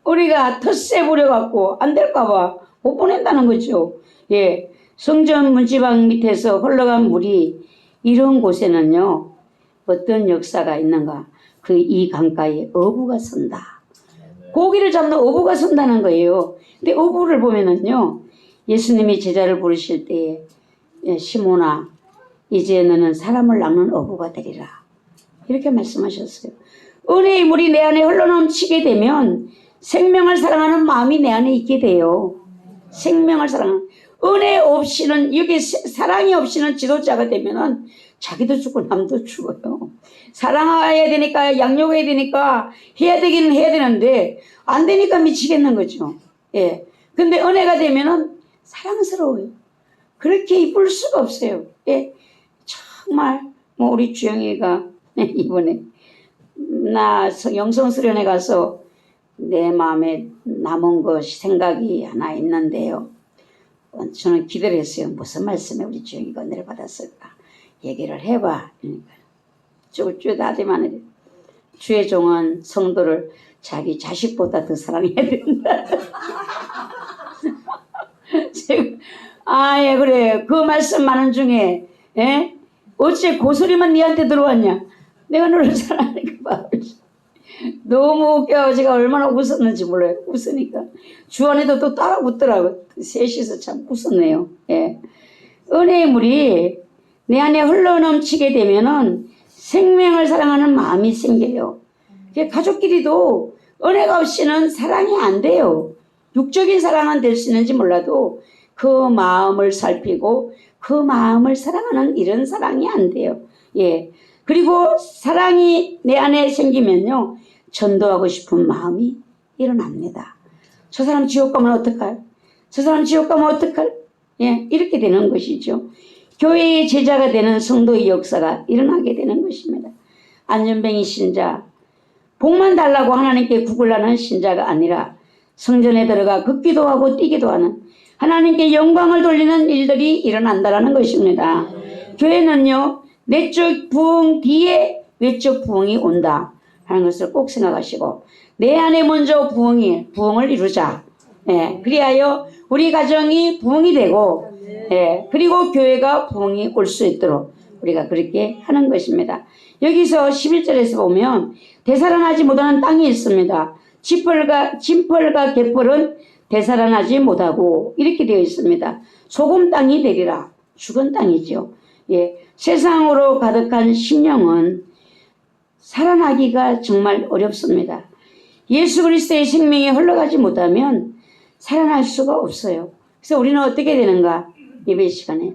우리가 텃세 부려갖고 안 될까봐 못 보낸다는 거죠. 예, 성전 문지방 밑에서 흘러간 물이 이런 곳에는요, 어떤 역사가 있는가? 그 이 강가에 어부가 선다. 고기를 잡는 어부가 선다는 거예요. 근데 어부를 보면은요, 예수님이 제자를 부르실 때, 시몬아, 이제 너는 사람을 낚는 어부가 되리라. 이렇게 말씀하셨어요. 은혜의 물이 내 안에 흘러넘치게 되면 생명을 사랑하는 마음이 내 안에 있게 돼요. 생명을 사랑하는. 은혜 없이는, 여기 사랑이 없이는 지도자가 되면은 자기도 죽고 남도 죽어요. 사랑해야 되니까, 양육해야 되니까, 해야 되기는 해야 되는데, 안 되니까 미치겠는 거죠. 예. 근데 은혜가 되면은 사랑스러워요. 그렇게 이쁠 수가 없어요. 예. 정말, 우리 주영이가 이번에, 나 영성 수련회 가서 내 마음에 남은 것이 생각이 하나 있는데요. 저는 기대를 했어요. 무슨 말씀에 우리 주영이가 은혜를 받았을까? 얘기를 해봐. 그러니까 쭈쭈 하지만 주의 종은 성도를 자기 자식보다 더 사랑해야 된다. 예, 그래. 그 말씀 많은 중에, 예? 어째 고소리만 니한테 들어왔냐? 내가 너를 사랑하니까 봐. 너무 웃겨. 제가 얼마나 웃었는지 몰라요. 웃으니까. 주안에도 또 따라 웃더라고. 셋이서 참 웃었네요. 예. 은혜의 물이 내 안에 흘러넘치게 되면은 생명을 사랑하는 마음이 생겨요. 가족끼리도 은혜가 없이는 사랑이 안 돼요. 육적인 사랑은 될 수 있는지 몰라도 그 마음을 살피고 그 마음을 사랑하는 이런 사랑이 안 돼요. 예. 그리고 사랑이 내 안에 생기면요, 전도하고 싶은 마음이 일어납니다. 저 사람 지옥 가면 어떡할? 저 사람 지옥 가면 어떡할? 예, 이렇게 되는 것이죠. 교회의 제자가 되는 성도의 역사가 일어나게 되는 것입니다. 안전뱅이 신자, 복만 달라고 하나님께 구걸하는 신자가 아니라 성전에 들어가 걷기도 하고 뛰기도 하는, 하나님께 영광을 돌리는 일들이 일어난다는 것입니다. 교회는요, 내적 부흥 뒤에 외적 부흥이 온다 하는 것을 꼭 생각하시고 내 안에 먼저 부흥을 이루자. 예, 그리하여 우리 가정이 부흥이 되고 예, 그리고 교회가 부흥이 올 수 있도록 우리가 그렇게 하는 것입니다. 여기서 11절에서 보면 되살아나지 못하는 땅이 있습니다. 진펄과 개펄은 되살아나지 못하고 이렇게 되어 있습니다. 소금 땅이 되리라. 죽은 땅이죠. 예, 세상으로 가득한 심령은 살아나기가 정말 어렵습니다. 예수 그리스도의 생명이 흘러가지 못하면 살아날 수가 없어요. 그래서 우리는 어떻게 되는가? 예배 시간에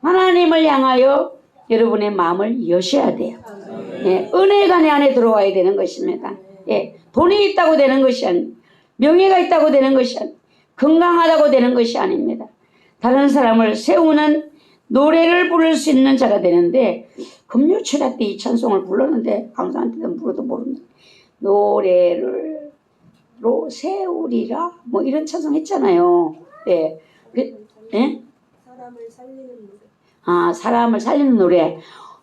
하나님을 향하여 여러분의 마음을 여셔야 돼요. 예, 은혜가 내 안에 들어와야 되는 것입니다. 예, 돈이 있다고 되는 것이 아닙니다. 명예가 있다고 되는 것이 아닙니다. 건강하다고 되는 것이 아닙니다. 다른 사람을 세우는 노래를 부를 수 있는 자가 되는데 금요철야 때 이 찬송을 불렀는데 강사한테도 물어도 모르는 노래를 로 세우리라 뭐 이런 찬송 했잖아요. 네. 예? 사람을 살리는 노래. 아, 사람을 살리는 노래.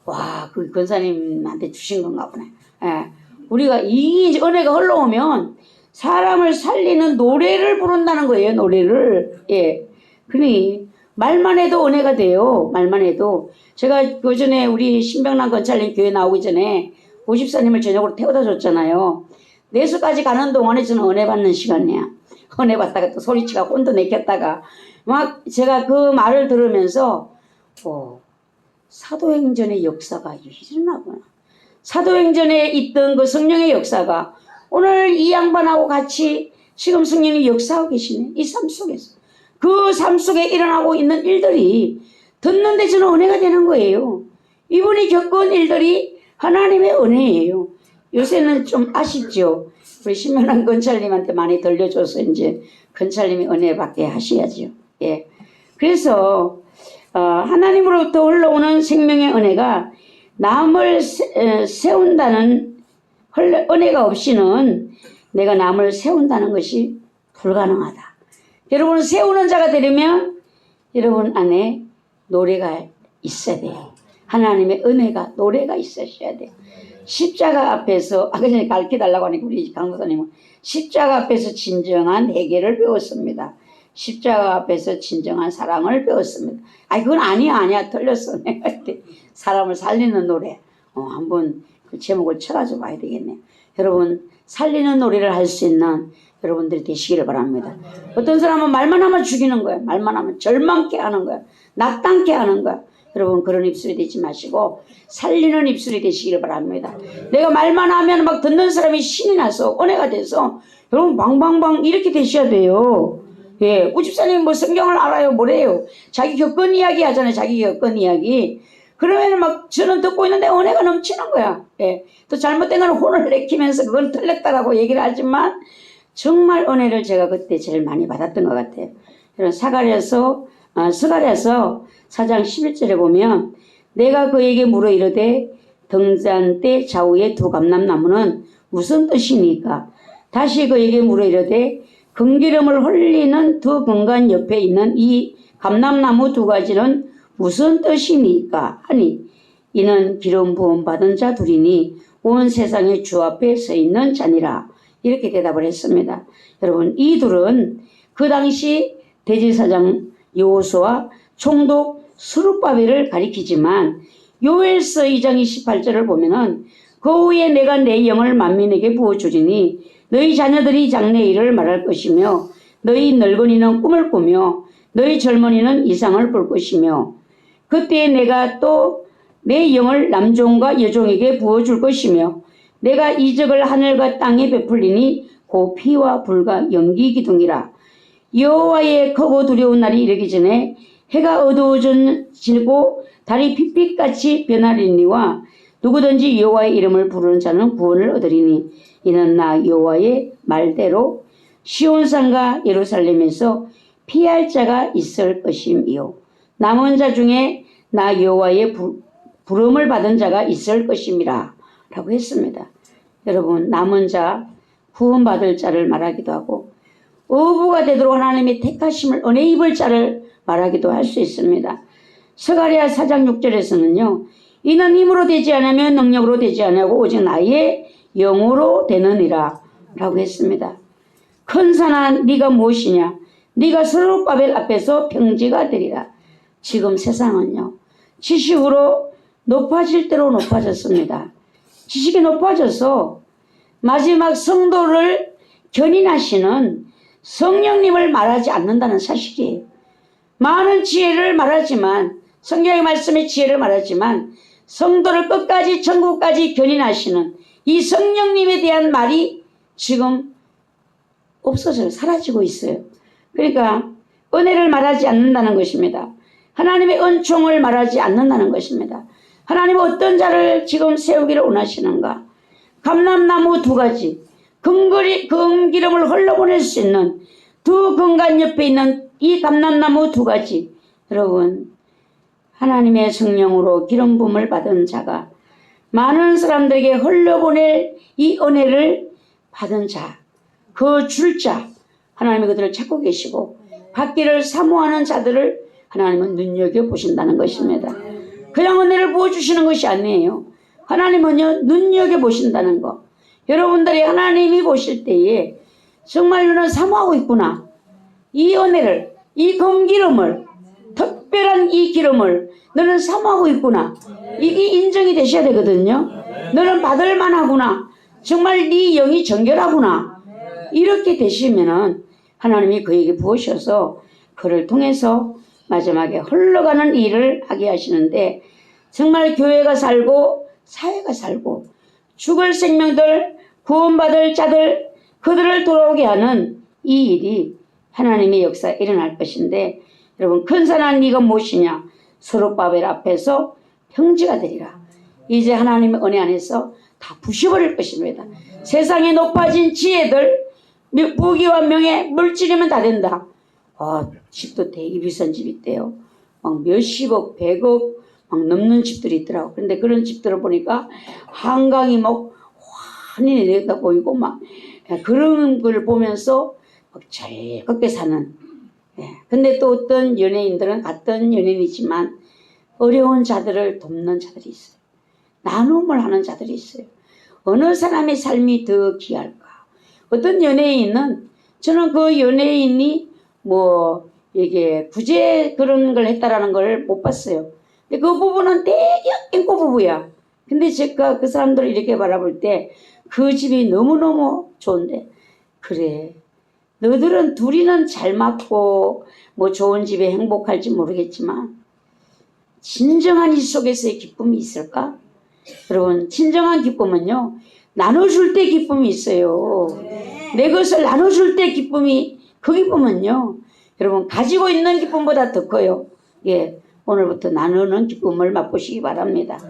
와, 그 권사님한테 주신 건가 보네. 예. 우리가 이 은혜가 흘러오면 사람을 살리는 노래를 부른다는 거예요. 노래를. 예. 그러니 말만 해도 은혜가 돼요. 말만 해도. 제가 그 전에 우리 신병남 권찰님 교회 나오기 전에 오집사님을 저녁으로 태워다 줬잖아요. 내수까지 가는 동안에 저는 은혜 받는 시간이야. 은혜 받다가 또 소리치가 혼도 내켰다가 막 제가 그 말을 들으면서 사도행전의 역사가 일어나구나. 사도행전에 있던 그 성령의 역사가 오늘 이 양반하고 같이 지금 성령이 역사하고 계시네. 이 삶 속에서. 그 삶 속에 일어나고 있는 일들이 듣는데 저는 은혜가 되는 거예요. 이분이 겪은 일들이 하나님의 은혜예요. 요새는 좀 아쉽죠. 우리 신명남 권찰님한테 많이 들려줘서 이제 권찰님이 은혜 받게 하셔야죠. 예. 그래서 하나님으로부터 흘러오는 생명의 은혜가 남을 세운다는 은혜가 없이는 내가 남을 세운다는 것이 불가능하다. 여러분 세우는 자가 되려면 여러분 안에 노래가 있어야 돼요. 하나님의 은혜가 노래가 있으셔야 돼요. 십자가 앞에서 아까 전에 가르쳐달라고 하니까 우리 강도사님은 십자가 앞에서 진정한 회개를 배웠습니다. 십자가 앞에서 진정한 사랑을 배웠습니다. 아니 그건 아니야 틀렸어. 내가 사람을 살리는 노래 한번 그 제목을 쳐가지고 봐야 되겠네요. 여러분 살리는 노래를 할 수 있는 여러분들이 되시기를 바랍니다. 어떤 사람은 말만 하면 죽이는 거야. 말만 하면 절망케 하는 거야. 낙담케 하는 거야. 여러분 그런 입술이 되지 마시고 살리는 입술이 되시기를 바랍니다. 내가 말만 하면 막 듣는 사람이 신이 나서 은혜가 돼서 여러분 방방방 이렇게 되셔야 돼요. 예, 우집사님 뭐 성경을 알아요 뭐래요. 자기 겪은 이야기 하잖아요. 자기 겪은 이야기. 그러면 막 저는 듣고 있는데 은혜가 넘치는 거야. 예, 또 잘못된 건 혼을 내키면서 그건 틀렸다라고 얘기를 하지만 정말 은혜를 제가 그때 제일 많이 받았던 것 같아요. 여러분 스가랴서 4장 11절에 보면 내가 그에게 물어 이르되 등잔 때 좌우에 두 감람나무는 무슨 뜻이니까? 다시 그에게 물어 이르되 금기름을 흘리는 두 금관 옆에 있는 이 감람나무 두 가지는 무슨 뜻이니까? 하니 이는 기름 부음 받은 자 둘이니 온 세상의 주 앞에 서 있는 자니라. 이렇게 대답을 했습니다. 여러분 이 둘은 그 당시 대제사장 여호수아 총독 스룹바벨을 가리키지만 요엘서 2장 28절을 보면은 그 후에 내가 내 영을 만민에게 부어주리니 너희 자녀들이 장래 일을 말할 것이며 너희 늙은이는 꿈을 꾸며 너희 젊은이는 이상을 볼 것이며 그때 내가 또 내 영을 남종과 여종에게 부어줄 것이며 내가 이적을 하늘과 땅에 베풀리니 곧 피와 불과 연기 기둥이라. 여호와의 크고 두려운 날이 이르기 전에 해가 어두워지고 달이 핏빛같이 변하리니와 누구든지 여호와의 이름을 부르는 자는 구원을 얻으리니 이는 나 여호와의 말대로 시온산과 예루살렘에서 피할 자가 있을 것임이요 남은 자 중에 나 여호와의 부름을 받은 자가 있을 것임이라 라고 했습니다. 여러분 남은 자 구원받을 자를 말하기도 하고 어부가 되도록 하나님의 택하심을 은혜 입을 자를 말하기도 할 수 있습니다. 스가랴 4장 6절에서는요 이는 힘으로 되지 않으면 능력으로 되지 않고 오직 나의 영으로 되느니라 라고 했습니다. 큰 산아 네가 무엇이냐? 네가 스룹바벨 앞에서 평지가 되리라. 지금 세상은요, 지식으로 높아질 대로 높아졌습니다. 지식이 높아져서 마지막 성도를 견인하시는 성령님을 말하지 않는다는 사실이에요. 많은 지혜를 말하지만, 성경의 말씀의 지혜를 말하지만 성도를 끝까지 천국까지 견인하시는 이 성령님에 대한 말이 지금 없어져요. 사라지고 있어요. 그러니까 은혜를 말하지 않는다는 것입니다. 하나님의 은총을 말하지 않는다는 것입니다. 하나님은 어떤 자를 지금 세우기를 원하시는가? 감람나무 2가지, 금기름을 흘러보낼 수 있는 두 금관 옆에 있는 이 감람나무 2가지. 여러분, 하나님의 성령으로 기름 부음을 받은 자가 많은 사람들에게 흘려보낼 이 은혜를 받은 자, 그 줄자, 하나님이 그들을 찾고 계시고 받기를 사모하는 자들을 하나님은 눈여겨보신다는 것입니다. 그냥 은혜를 부어주시는 것이 아니에요. 하나님은요, 눈여겨보신다는 것. 여러분들이 하나님이 보실 때에 정말 너는 사모하고 있구나. 이 은혜를, 이 금기름을, 특별한 이 기름을 너는 사모하고 있구나. 이게 인정이 되셔야 되거든요. 너는 받을 만하구나. 정말 네 영이 정결하구나. 이렇게 되시면은 하나님이 그에게 부으셔서 그를 통해서 마지막에 흘러가는 일을 하게 하시는데, 정말 교회가 살고 사회가 살고 죽을 생명들, 구원받을 자들, 그들을 돌아오게 하는 이 일이 하나님의 역사에 일어날 것인데, 여러분, 큰 산아 네가 무엇이냐? 스룹바벨 앞에서 평지가 되리라. 이제 하나님의 은혜 안에서 다 부셔버릴 것입니다. 세상에 높아진 지혜들, 부귀와 명예, 물질이면 다 된다. 집도 되게 비싼 집이 있대요. 막 몇십억, 100억 막 넘는 집들이 있더라고. 그런데 그런 집들을 보니까 한강이 막 환히 내려다 보이고 막 그런 걸 보면서 막 즐겁게 사는. 근데 또 어떤 연예인들은 같은 연예인이지만 어려운 자들을 돕는 자들이 있어요. 나눔을 하는 자들이 있어요. 어느 사람의 삶이 더 귀할까? 어떤 연예인은, 저는 그 연예인이 뭐 이게 구제 그런 걸 했다라는 걸 못 봤어요. 근데 그 부부는 되게 인고 부부야. 근데 제가 그 사람들을 이렇게 바라볼 때 그 집이 너무너무 좋은데, 그래, 너들은 둘이는 잘 맞고 뭐 좋은 집에 행복할지 모르겠지만 진정한 이 속에서의 기쁨이 있을까? 여러분, 진정한 기쁨은요, 나눠줄 때 기쁨이 있어요. 내 것을 나눠줄 때 기쁨이, 그 기쁨은요, 여러분, 가지고 있는 기쁨보다 더 커요. 오늘부터 나누는 기쁨을 맛보시기 바랍니다.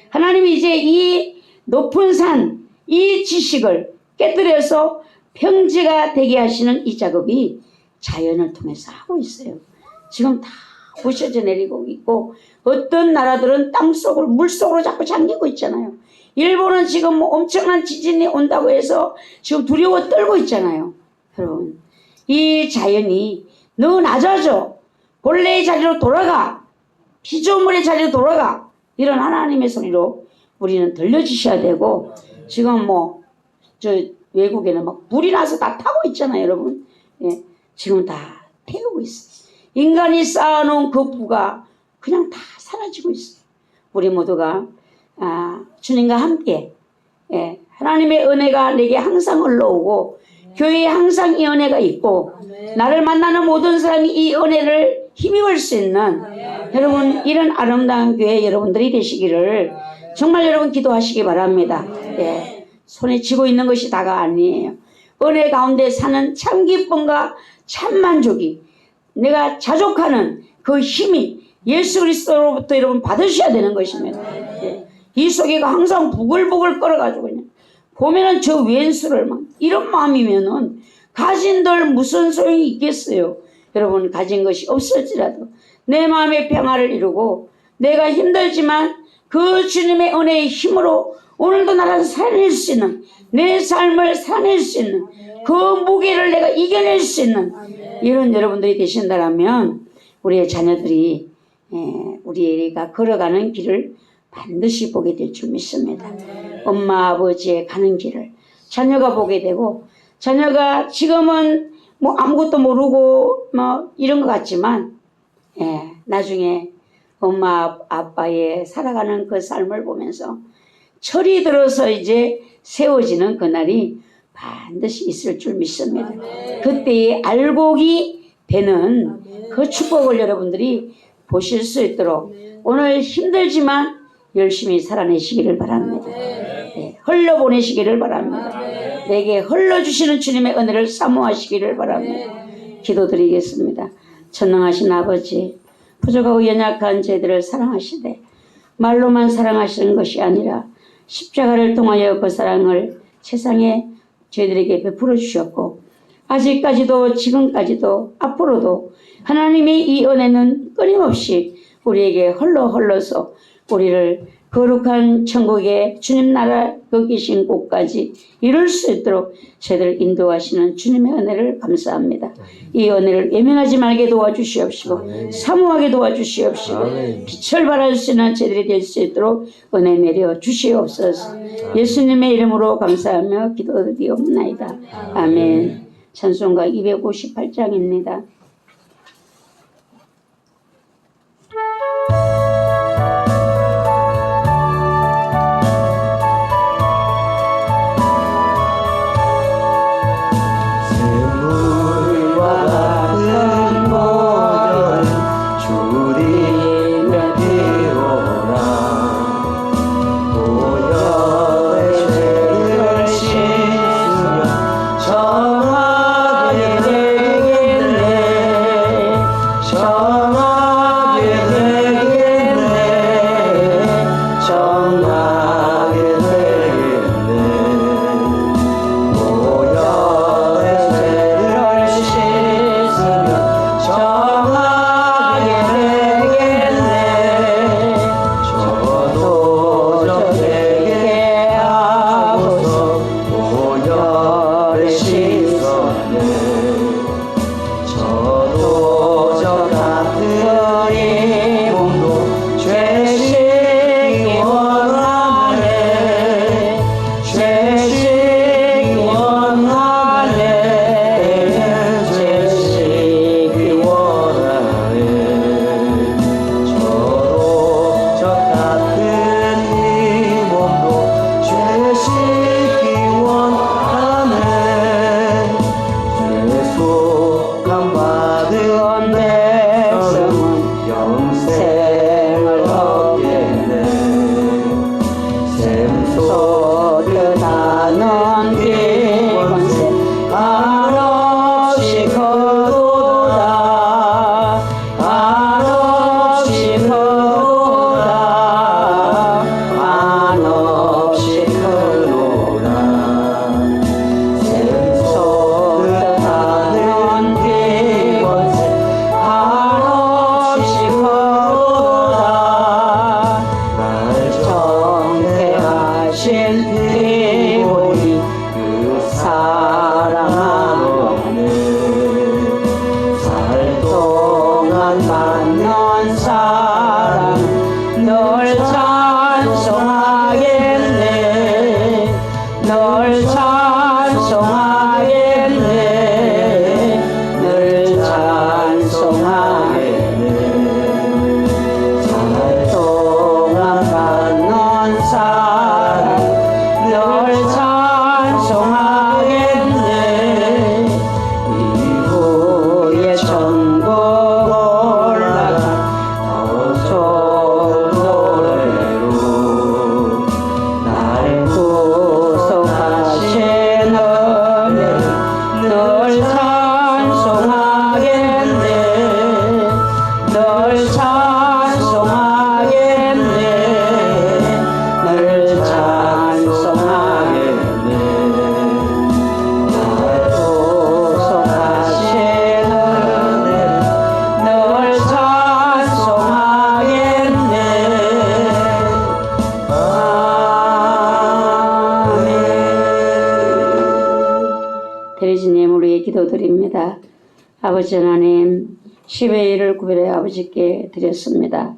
하나님이 이제 이 높은 산, 이 지식을 깨뜨려서 평지가 되게 하시는 이 작업이 자연을 통해서 하고 있어요. 지금 다 부셔져 내리고 있고, 어떤 나라들은 땅속으로, 물속으로 자꾸 잠기고 있잖아요. 일본은 지금 뭐 엄청난 지진이 온다고 해서 지금 두려워 떨고 있잖아요. 여러분, 이 자연이 너 낮아져, 본래의 자리로 돌아가, 피조물의 자리로 돌아가, 이런 하나님의 소리로 우리는 들려주셔야 되고, 지금 뭐 저 외국에는 막 불이 나서 다 타고 있잖아요, 여러분. 지금 다 태우고 있어요. 인간이 쌓아놓은 그 부가 그냥 다 사라지고 있어요. 우리 모두가 주님과 함께, 하나님의 은혜가 내게 항상 흘러오고 교회에 항상 이 은혜가 있고 나를 만나는 모든 사람이 이 은혜를 힘입을 수 있는 여러분, 이런 아름다운 교회 여러분들이 되시기를 정말 여러분 기도하시기 바랍니다. 손에 쥐고 있는 것이 다가 아니에요. 은혜 가운데 사는 참 기쁨과 참 만족이, 내가 자족하는 그 힘이 예수 그리스도로부터 여러분 받으셔야 되는 것입니다. 이 속에가 항상 부글부글 끓어가지고 그냥 보면은 저 왼수를 막, 이런 마음이면은 가진들 무슨 소용이 있겠어요. 여러분, 가진 것이 없을지라도 내 마음의 평화를 이루고 내가 힘들지만 그 주님의 은혜의 힘으로 오늘도 나를 살릴 수 있는, 내 삶을 살릴 수 있는 그 무게를 내가 이겨낼 수 있는 이런 여러분들이 되신다면 우리의 자녀들이 우리가 걸어가는 길을 반드시 보게 될 줄 믿습니다. 엄마 아버지의 가는 길을 자녀가 보게 되고, 자녀가 지금은 뭐 아무것도 모르고 뭐 이런 것 같지만 나중에 엄마 아빠의 살아가는 그 삶을 보면서 철이 들어서 이제 세워지는 그날이 반드시 있을 줄 믿습니다. 그때의 알곡이 되는 그 축복을 여러분들이 보실 수 있도록 오늘 힘들지만 열심히 살아내시기를 바랍니다. 흘러보내시기를 바랍니다. 내게 흘러주시는 주님의 은혜를 사모하시기를 바랍니다. 기도드리겠습니다. 전능하신 아버지, 부족하고 연약한 저희들을 사랑하시되 말로만 사랑하시는 것이 아니라 십자가를 통하여 그 사랑을 세상에 저희들에게 베풀어 주셨고, 아직까지도 지금까지도 앞으로도 하나님의 이 은혜는 끊임없이 우리에게 흘러서 우리를 거룩한 천국의 주님 나라 그 계신 곳까지 이룰 수 있도록 저희들을 인도하시는 주님의 은혜를 감사합니다. 이 은혜를 예민하지 말게 도와주시옵시고 사모하게 도와주시옵시고 빛을 발할 수 있는 저희들이 될 수 있도록 은혜 내려 주시옵소서. 예수님의 이름으로 감사하며 기도드리옵나이다. 아멘. 찬송가 258장입니다. 아버지 하나님, 10의 1을 구별해 아버지께 드렸습니다.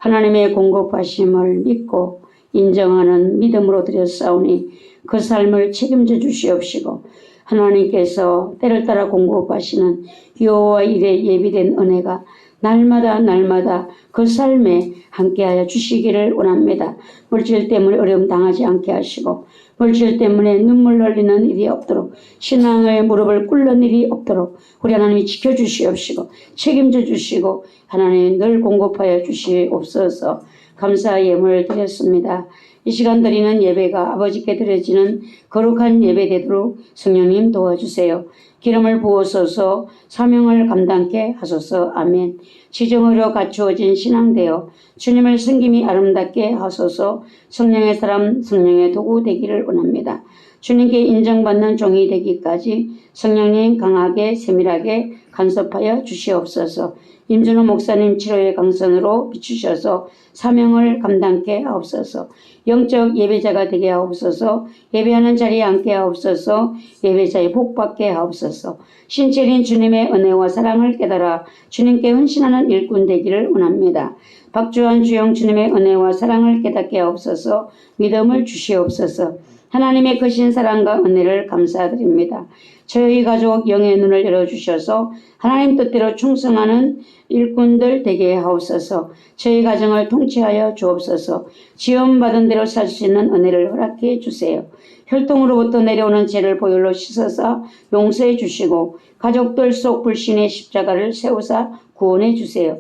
하나님의 공급하심을 믿고 인정하는 믿음으로 드렸사오니 그 삶을 책임져 주시옵시고 하나님께서 때를 따라 공급하시는 여호와 일에 예비된 은혜가 날마다 그 삶에 함께하여 주시기를 원합니다. 물질 때문에 어려움 당하지 않게 하시고 물질 때문에 눈물 흘리는 일이 없도록 신앙의 무릎을 꿇는 일이 없도록 우리 하나님이 지켜주시옵시고 책임져 주시고 하나님 늘 공급하여 주시옵소서. 감사 예물을 드렸습니다. 이 시간 드리는 예배가 아버지께 드려지는 거룩한 예배 되도록 성령님 도와주세요. 기름을 부어서서 사명을 감당케 하소서. 아멘. 지정으로 갖추어진 신앙되어 주님을 섬김이 아름답게 하소서. 성령의 사람, 성령의 도구 되기를 원합니다. 주님께 인정받는 종이 되기까지 성령님 강하게 세밀하게 간섭하여 주시옵소서. 임준호 목사님 치료의 강선으로 비추셔서 사명을 감당케 하옵소서. 영적 예배자가 되게 하옵소서. 예배하는 자리에 앉게 하옵소서. 예배자의 복받게 하옵소서. 신체린 주님의 은혜와 사랑을 깨달아 주님께 헌신하는 일꾼 되기를 원합니다. 박주환 주영 주님의 은혜와 사랑을 깨닫게 하옵소서. 믿음을 주시옵소서. 하나님의 크신 사랑과 은혜를 감사드립니다. 저희 가족 영의 눈을 열어주셔서 하나님 뜻대로 충성하는 일꾼들 되게 하옵소서. 저희 가정을 통치하여 주옵소서. 지원받은 대로 살 수 있는 은혜를 허락해 주세요. 혈통으로부터 내려오는 죄를 보혈로 씻어서 용서해 주시고 가족들 속 불신의 십자가를 세우사 구원해 주세요.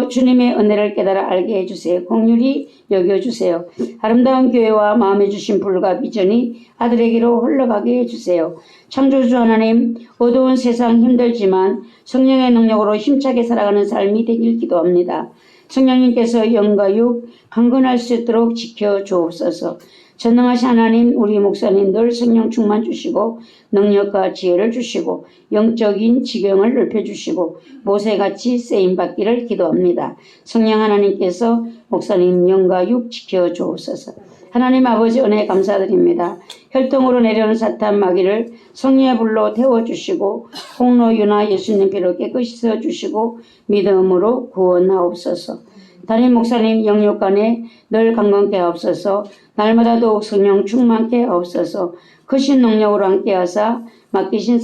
주님의 은혜를 깨달아 알게 해주세요. 긍휼히 여겨주세요. 아름다운 교회와 마음에 주신 불과 비전이 아들에게로 흘러가게 해주세요. 창조주 하나님, 어두운 세상 힘들지만 성령의 능력으로 힘차게 살아가는 삶이 되길 기도합니다. 성령님께서 영과 육 강건할 수 있도록 지켜주옵소서. 전능하신 하나님, 우리 목사님 늘 성령 충만 주시고 능력과 지혜를 주시고 영적인 지경을 넓혀주시고 모세같이 쓰임받기를 기도합니다. 성령 하나님께서 목사님 영과 육 지켜주옵소서. 하나님 아버지 은혜 감사드립니다. 혈통으로 내려오는 사탄 마귀를 성령의 불로 태워주시고 홍로 유나 예수님 피로 깨끗이 세워주시고 믿음으로 구원하옵소서. 담임 목사님 영육간에 늘 강건케 하옵소서. 날마다 더욱 성령 충만케 하옵소서. 크신 능력으로 함께하사 맡기신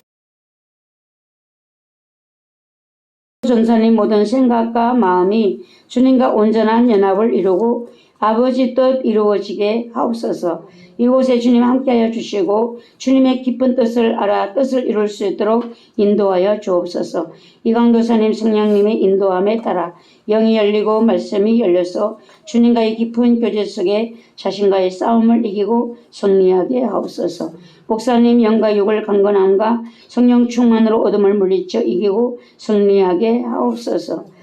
전사님 모든 생각과 마음이 주님과 온전한 연합을 이루고 아버지 뜻 이루어지게 하옵소서. 이곳에 주님 함께하여 주시고 주님의 깊은 뜻을 알아 뜻을 이룰 수 있도록 인도하여 주옵소서. 이강도사님 성령님의 인도함에 따라 영이 열리고 말씀이 열려서 주님과의 깊은 교제 속에 자신과의 싸움을 이기고 승리하게 하옵소서. 목사님 영과 육을 강건함과 성령 충만으로 어둠을 물리쳐 이기고 승리하게 하옵소서.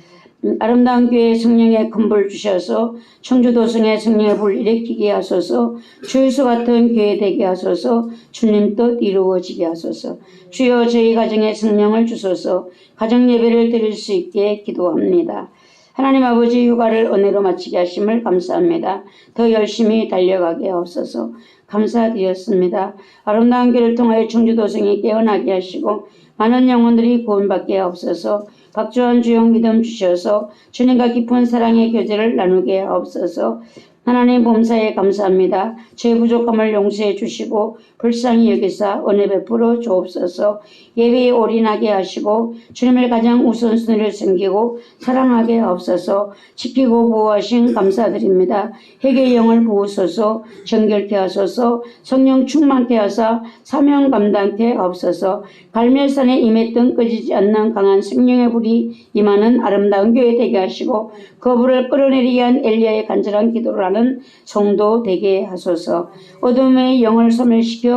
아름다운 교회에 성령의 큰 불 주셔서 청주도성에 성령의 불 일으키게 하소서. 주유소 같은 교회 되게 하소서. 주님 뜻 이루어지게 하소서. 주여 저희 가정에 성령을 주소서. 가정 예배를 드릴 수 있게 기도합니다. 하나님 아버지 휴가를 은혜로 마치게 하심을 감사합니다. 더 열심히 달려가게 하옵소서. 감사드렸습니다. 아름다운 교회를 통하여 청주도성이 깨어나게 하시고 많은 영혼들이 구원받게 하옵소서. 박주환 주영 믿음 주셔서 주님과 깊은 사랑의 교제를 나누게 하옵소서. 하나님 범사에 감사합니다. 제 부족함을 용서해 주시고 불쌍히 여기사 은혜 베풀어 주옵소서. 예배에 올인하게 하시고 주님을 가장 우선순위를 섬기고 사랑하게 하옵소서. 지키고 보호하신 감사드립니다. 회개의 영을 부으소서. 정결케 하소서. 성령 충만케 하사 사명 감당케 하옵소서. 갈멜산에 임했던 꺼지지 않는 강한 성령의 불이 임하는 아름다운 교회 되게 하시고 그 불을 끌어내리게 한 엘리야의 간절한 기도를 하는 성도 되게 하소서. 어둠의 영을 소멸시켜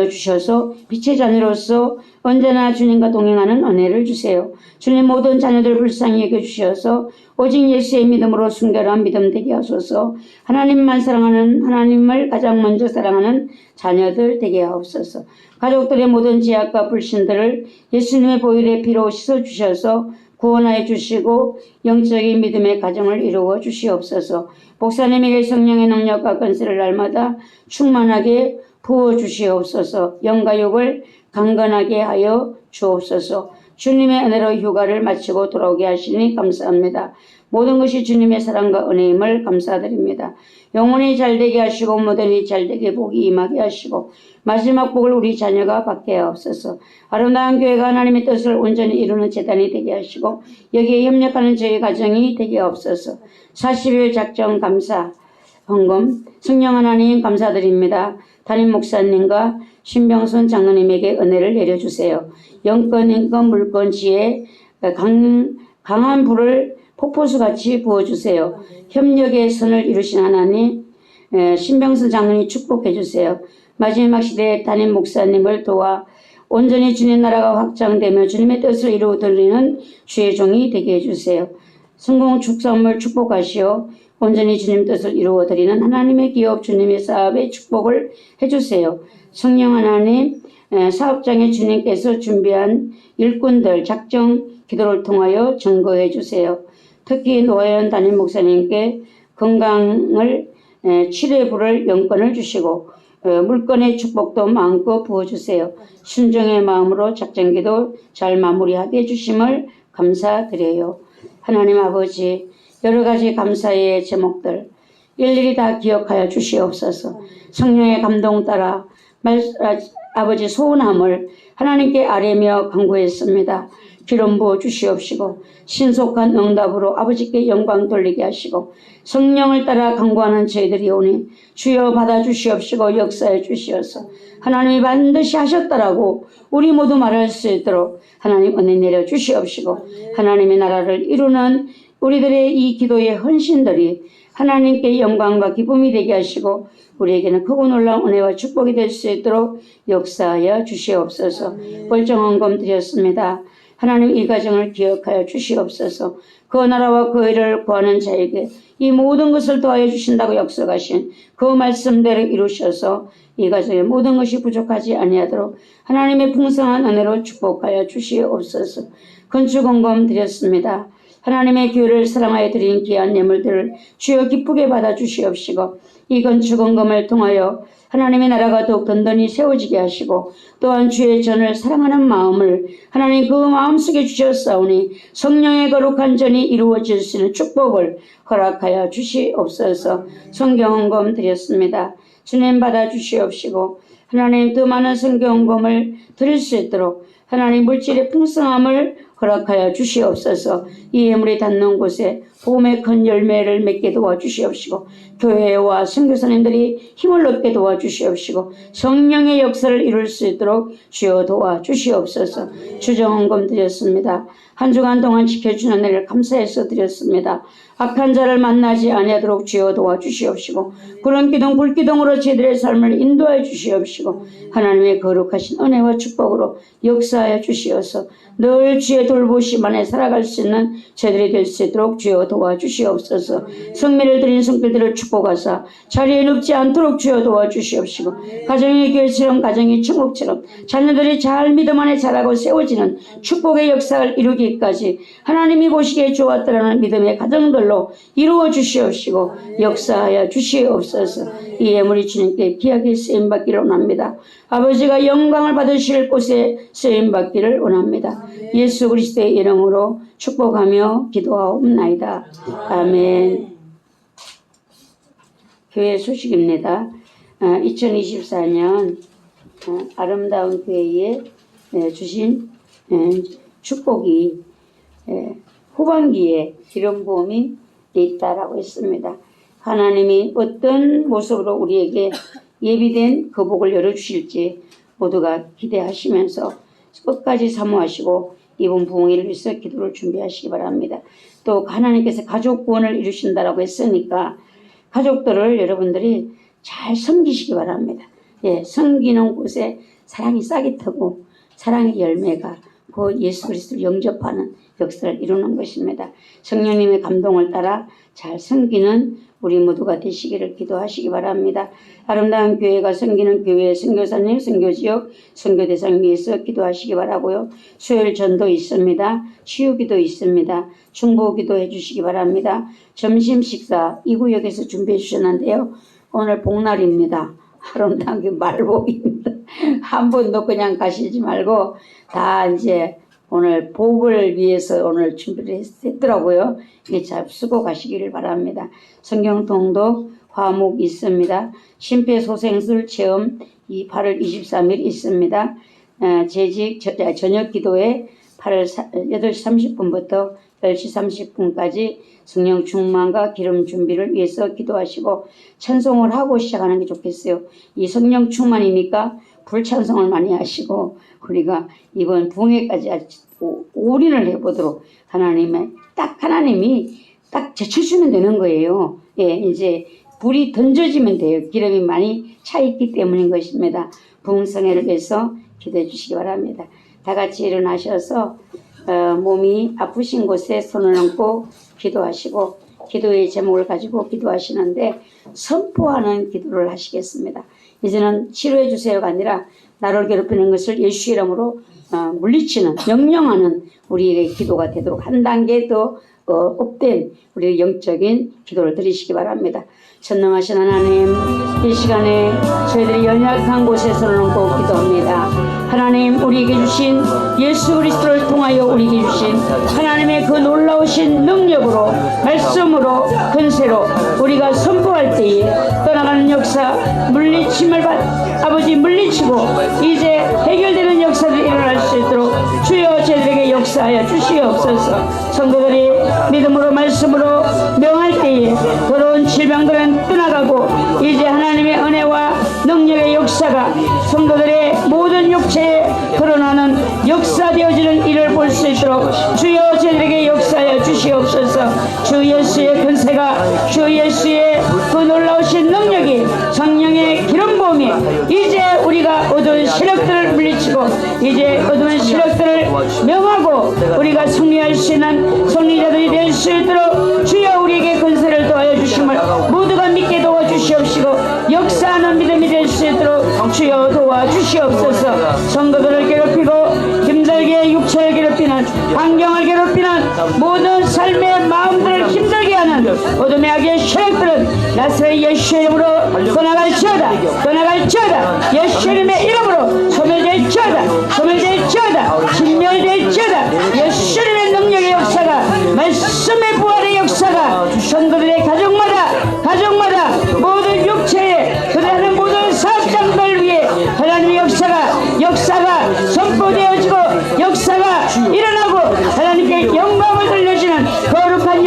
주셔서 빛의 자녀로서 언제나 주님과 동행하는 은혜를 주세요. 주님 모든 자녀들 불쌍히 여겨주셔서 오직 예수의 믿음으로 순결한 믿음 되게 하소서. 하나님만 사랑하는 하나님을 가장 먼저 사랑하는 자녀들 되게 하옵소서. 가족들의 모든 죄악과 불신들을 예수님의 보혈의 피로 씻어주셔서 구원하여 주시고 영적인 믿음의 가정을 이루어 주시옵소서. 목사님에게 성령의 능력과 권세를 날마다 충만하게 부어 주시옵소서. 영과 육을 강건하게 하여 주옵소서. 주님의 은혜로 휴가를 마치고 돌아오게 하시니 감사합니다. 모든 것이 주님의 사랑과 은혜임을 감사드립니다. 영혼이 잘되게 하시고 모든 일이 잘되게 복이 임하게 하시고 마지막 복을 우리 자녀가 받게 하옵소서. 아름다운 교회가 하나님의 뜻을 온전히 이루는 재단이 되게 하시고 여기에 협력하는 저희 가정이 되게 하옵소서. 40일 작정 감사 헌금 성령 하나님 감사드립니다. 담임 목사님과 신병선 장로님에게 은혜를 내려주세요. 영권, 인권, 물권, 지혜, 강한 불을 폭포수같이 부어주세요. 협력의 선을 이루신 하나님, 신병선 장로님 축복해주세요. 마지막 시대에 담임 목사님을 도와 온전히 주님 나라가 확장되며 주님의 뜻을 이루어드리는 주의 종이 되게 해주세요. 성공 축산물 축복하시오. 온전히 주님 뜻을 이루어드리는 하나님의 기업 주님의 사업의 축복을 해주세요. 성령 하나님, 사업장에 주님께서 준비한 일꾼들 작정 기도를 통하여 증거해 주세요. 특히 노아연 담임 목사님께 건강을 치료불을 영권을 주시고 물건의 축복도 마음껏 부어주세요. 순종의 마음으로 작정기도 잘 마무리하게 해주심을 감사드려요. 하나님 아버지, 여러 가지 감사의 제목들 일일이 다 기억하여 주시옵소서. 성령의 감동 따라 아버지 소원함을 하나님께 아뢰며 간구했습니다. 기름 부어 주시옵시고 신속한 응답으로 아버지께 영광 돌리게 하시고 성령을 따라 간구하는 저희들이 오니 주여 받아 주시옵시고 역사해 주시옵소서. 하나님이 반드시 하셨다라고 우리 모두 말할 수 있도록 하나님 은혜 내려 주시옵시고 하나님의 나라를 이루는 우리들의 이 기도의 헌신들이 하나님께 영광과 기쁨이 되게 하시고 우리에게는 크고 놀라운 은혜와 축복이 될 수 있도록 역사하여 주시옵소서. 벌정헌금 드렸습니다. 하나님 이 가정을 기억하여 주시옵소서. 그 나라와 그 의를 구하는 자에게 이 모든 것을 도와여 주신다고 약속하신 그 말씀대로 이루셔서 이 가정의 모든 것이 부족하지 아니하도록 하나님의 풍성한 은혜로 축복하여 주시옵소서. 건축헌금 드렸습니다. 하나님의 교회를 사랑하여 드린 귀한 예물들을 주여 기쁘게 받아 주시옵시고 이 건축헌금을 통하여 하나님의 나라가 더욱 든든히 세워지게 하시고 또한 주의 전을 사랑하는 마음을 하나님 그 마음속에 주셨사오니 성령의 거룩한 전이 이루어질 수 있는 축복을 허락하여 주시옵소서. 성경헌금 드렸습니다. 주님 받아 주시옵시고 하나님 더 많은 성경헌금을 드릴 수 있도록 하나님 물질의 풍성함을 허락하여 주시옵소서. 이 예물이 닿는 곳에 복음의 큰 열매를 맺게 도와주시옵시고 교회와 선교사님들이 힘을 얻게 도와주시옵시고 성령의 역사를 이룰 수 있도록 주여 도와주시옵소서. 주정헌금 드렸습니다. 한 주간 동안 지켜주는 은혜를 감사해서 드렸습니다. 악한 자를 만나지 아니하도록 주여 도와주시옵시고 구름 기둥 불 기둥으로 저희들의 삶을 인도하여 주시옵시고 하나님의 거룩하신 은혜와 축복으로 역사하여 주시어서 늘 주의 돌보심 안에 살아갈 수 있는 저희들이 될 수 있도록 주여 도와주시옵소서. 성례를 드린 성필들을 축복하사 자리에 눕지 않도록 주여 도와주시옵시고 가정의 교회처럼 가정의 천국처럼 자녀들이 잘 믿음 안에 자라고 세워지는 축복의 역사를 이루기까지 하나님이 보시기에 좋았다라는 믿음의 가정들로 이루어 주시옵시고 역사하여 주시옵소서. 이 예물이 주님께 귀하게 쓰임받기를 원합니다. 아버지가 영광을 받으실 곳에 쓰임받기를 원합니다. 예수 그리스도의 이름으로 축복하며 기도하옵나이다. 아멘. 교회 소식입니다. 2024년 아름다운 교회에 주신 축복이 후반기에 기름 부음이 있다라고 했습니다. 하나님이 어떤 모습으로 우리에게 예비된 그 복을 열어주실지 모두가 기대하시면서 끝까지 사모하시고 이번 부흥회를 위해서 기도를 준비하시기 바랍니다. 또 하나님께서 가족 구원을 이루신다라고 했으니까 가족들을 여러분들이 잘 섬기시기 바랍니다. 예, 섬기는 곳에 사랑이 싹이 트고 사랑의 열매가 그 예수 그리스도를 영접하는 역사를 이루는 것입니다. 성령님의 감동을 따라 잘 섬기는 우리 모두가 되시기를 기도하시기 바랍니다. 아름다운 교회가 섬기는 교회 선교사님, 선교지역, 선교대상 위해서 기도하시기 바라고요. 수요일 전도 있습니다. 치유기도 있습니다. 중보기도 해주시기 바랍니다. 점심 식사 이 구역에서 준비해 주셨는데요. 오늘 복날입니다. 아름다운 교회 말복입니다. 한 번도 그냥 가시지 말고 다 이제 오늘 복을 위해서 오늘 준비를 했더라고요. 이게 잘 쓰고 가시기를 바랍니다. 성경 통독 화목 있습니다. 심폐소생술 체험 8월 23일 있습니다. 재직 저녁 기도회 8시 30분부터 10시 30분까지 성령 충만과 기름 준비를 위해서 기도하시고 찬송을 하고 시작하는 게 좋겠어요. 이 성령 충만이니까 불찬송을 많이 하시고 우리가 이번 붕해까지 올인을 해보도록 하나님이 딱 제쳐주면 되는 거예요. 예, 이제 불이 던져지면 돼요. 기름이 많이 차 있기 때문인 것입니다. 붕성회를 위해서 기도해 주시기 바랍니다. 다 같이 일어나셔서 몸이 아프신 곳에 손을 얹고 기도하시고 기도의 제목을 가지고 기도하시는데 선포하는 기도를 하시겠습니다. 이제는 치료해 주세요가 아니라 나를 괴롭히는 것을 예수 이름으로 물리치는 명령하는 우리의 기도가 되도록 한 단계 더 업된 우리의 영적인 기도를 드리시기 바랍니다. 전능하신 하나님, 이 시간에 저희들이 연약한 곳에 손을 얹고 기도합니다. 하나님, 우리에게 주신 예수 그리스도를 통하여 우리에게 주신 하나님의 그 놀라우신 능력으로 말씀으로 권세로 우리가 선포할 때에 떠나가는 역사 물리침을 아버지 물리치고 이제 해결되는 역사들이 일어날 수 있도록 주여 저희들에게 역사하여 주시옵소서. 성도들이 믿음으로 말씀으로 명할 때에 더러운 질병들은 떠나가고 이제 하나님의 은혜와 능력의 역사가 성도들의 모든 육체에 드러나는 역사되어지는 일을 볼 수 있도록 주여 저희들에게 역사하여 주시옵소서. 주 예수의 권세가 주 예수의 그 놀라우신 능력이 성령의 기름 부음이 이제 우리가 어두운 세력들을 물리치고 이제 어두운 세력들을 명하고 우리가 승리할 수 있는 승리자들이 될 수 있도록 주여 우리에게 권세를 도와여 주심을 모두가 믿게 도와주시옵시고 역사하는 믿음이 될 수 있도록 주여 도와주시옵소서. 성도들을 괴롭히고 힘들게 육체를 괴롭히는 환경을 괴롭히는 모든 삶의 마음들을 힘들게 하는 어둠의 악의 세력들은 나사렛 예수 이름으로 떠나갈지어다 떠나갈지어다. 예수 이름의 이름으로 소멸될지어다 소멸될지어다 진멸될지어다. 예수 이름의 능력의 역사가 말씀의 부활의 역사가 성도들의 가정마다 모든 육체에 그들하는 모든 사업장들 위해 하나님의 역사가 선포되어지고 역사가 일어나고 하나님께 영광을 돌려주는 거룩한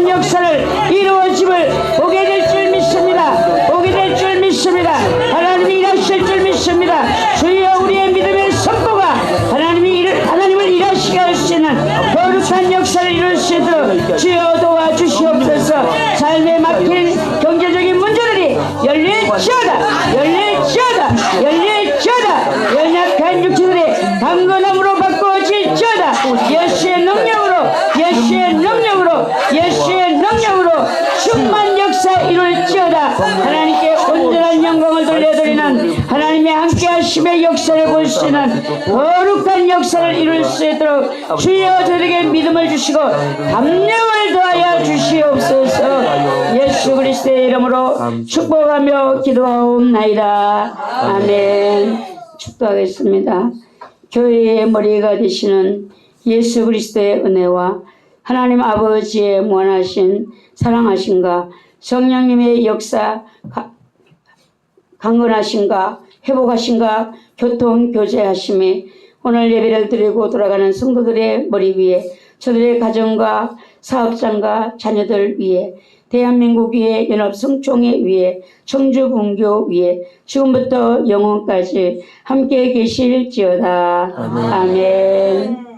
역사를 이루어짐을 보게 될 줄 믿습니다. 하나님이 일하실 줄 믿습니다. 주여 우리의 믿음의 선포가 하나님을 일하시게 할 수 있는 거룩한 역사를 이룰 수 있도록 주여 도와주시옵소서. 삶에 막힌 경제적인 문제들이 열릴지어다 연약한 육체들이 강건함으로 바꿔질지어다. 예수의 능력으로 충만 역사 이룰지어다. 하나님께 온전한 영광을 돌려드리는 하나님의 함께하심의 역사를 볼 수 있는 거룩한 역사를 이룰 수 있도록 주여 저에게 믿음을 주시고 감명을 더하여 주시옵소서. 예수 그리스도의 이름으로 축복하며 기도하옵나이다. 아멘. 축도하겠습니다. 교회의 머리가 되시는 예수 그리스도의 은혜와 하나님 아버지의 무한하신 사랑하심과 성령님의 역사 강건하심과 회복하심과 교통교제하심이 오늘 예배를 드리고 돌아가는 성도들의 머리 위에 저들의 가정과 사업장과 자녀들 위에 대한민국 위에 연합성총회 위에 청주분교 위에 지금부터 영원까지 함께 계실지어다. 아멘.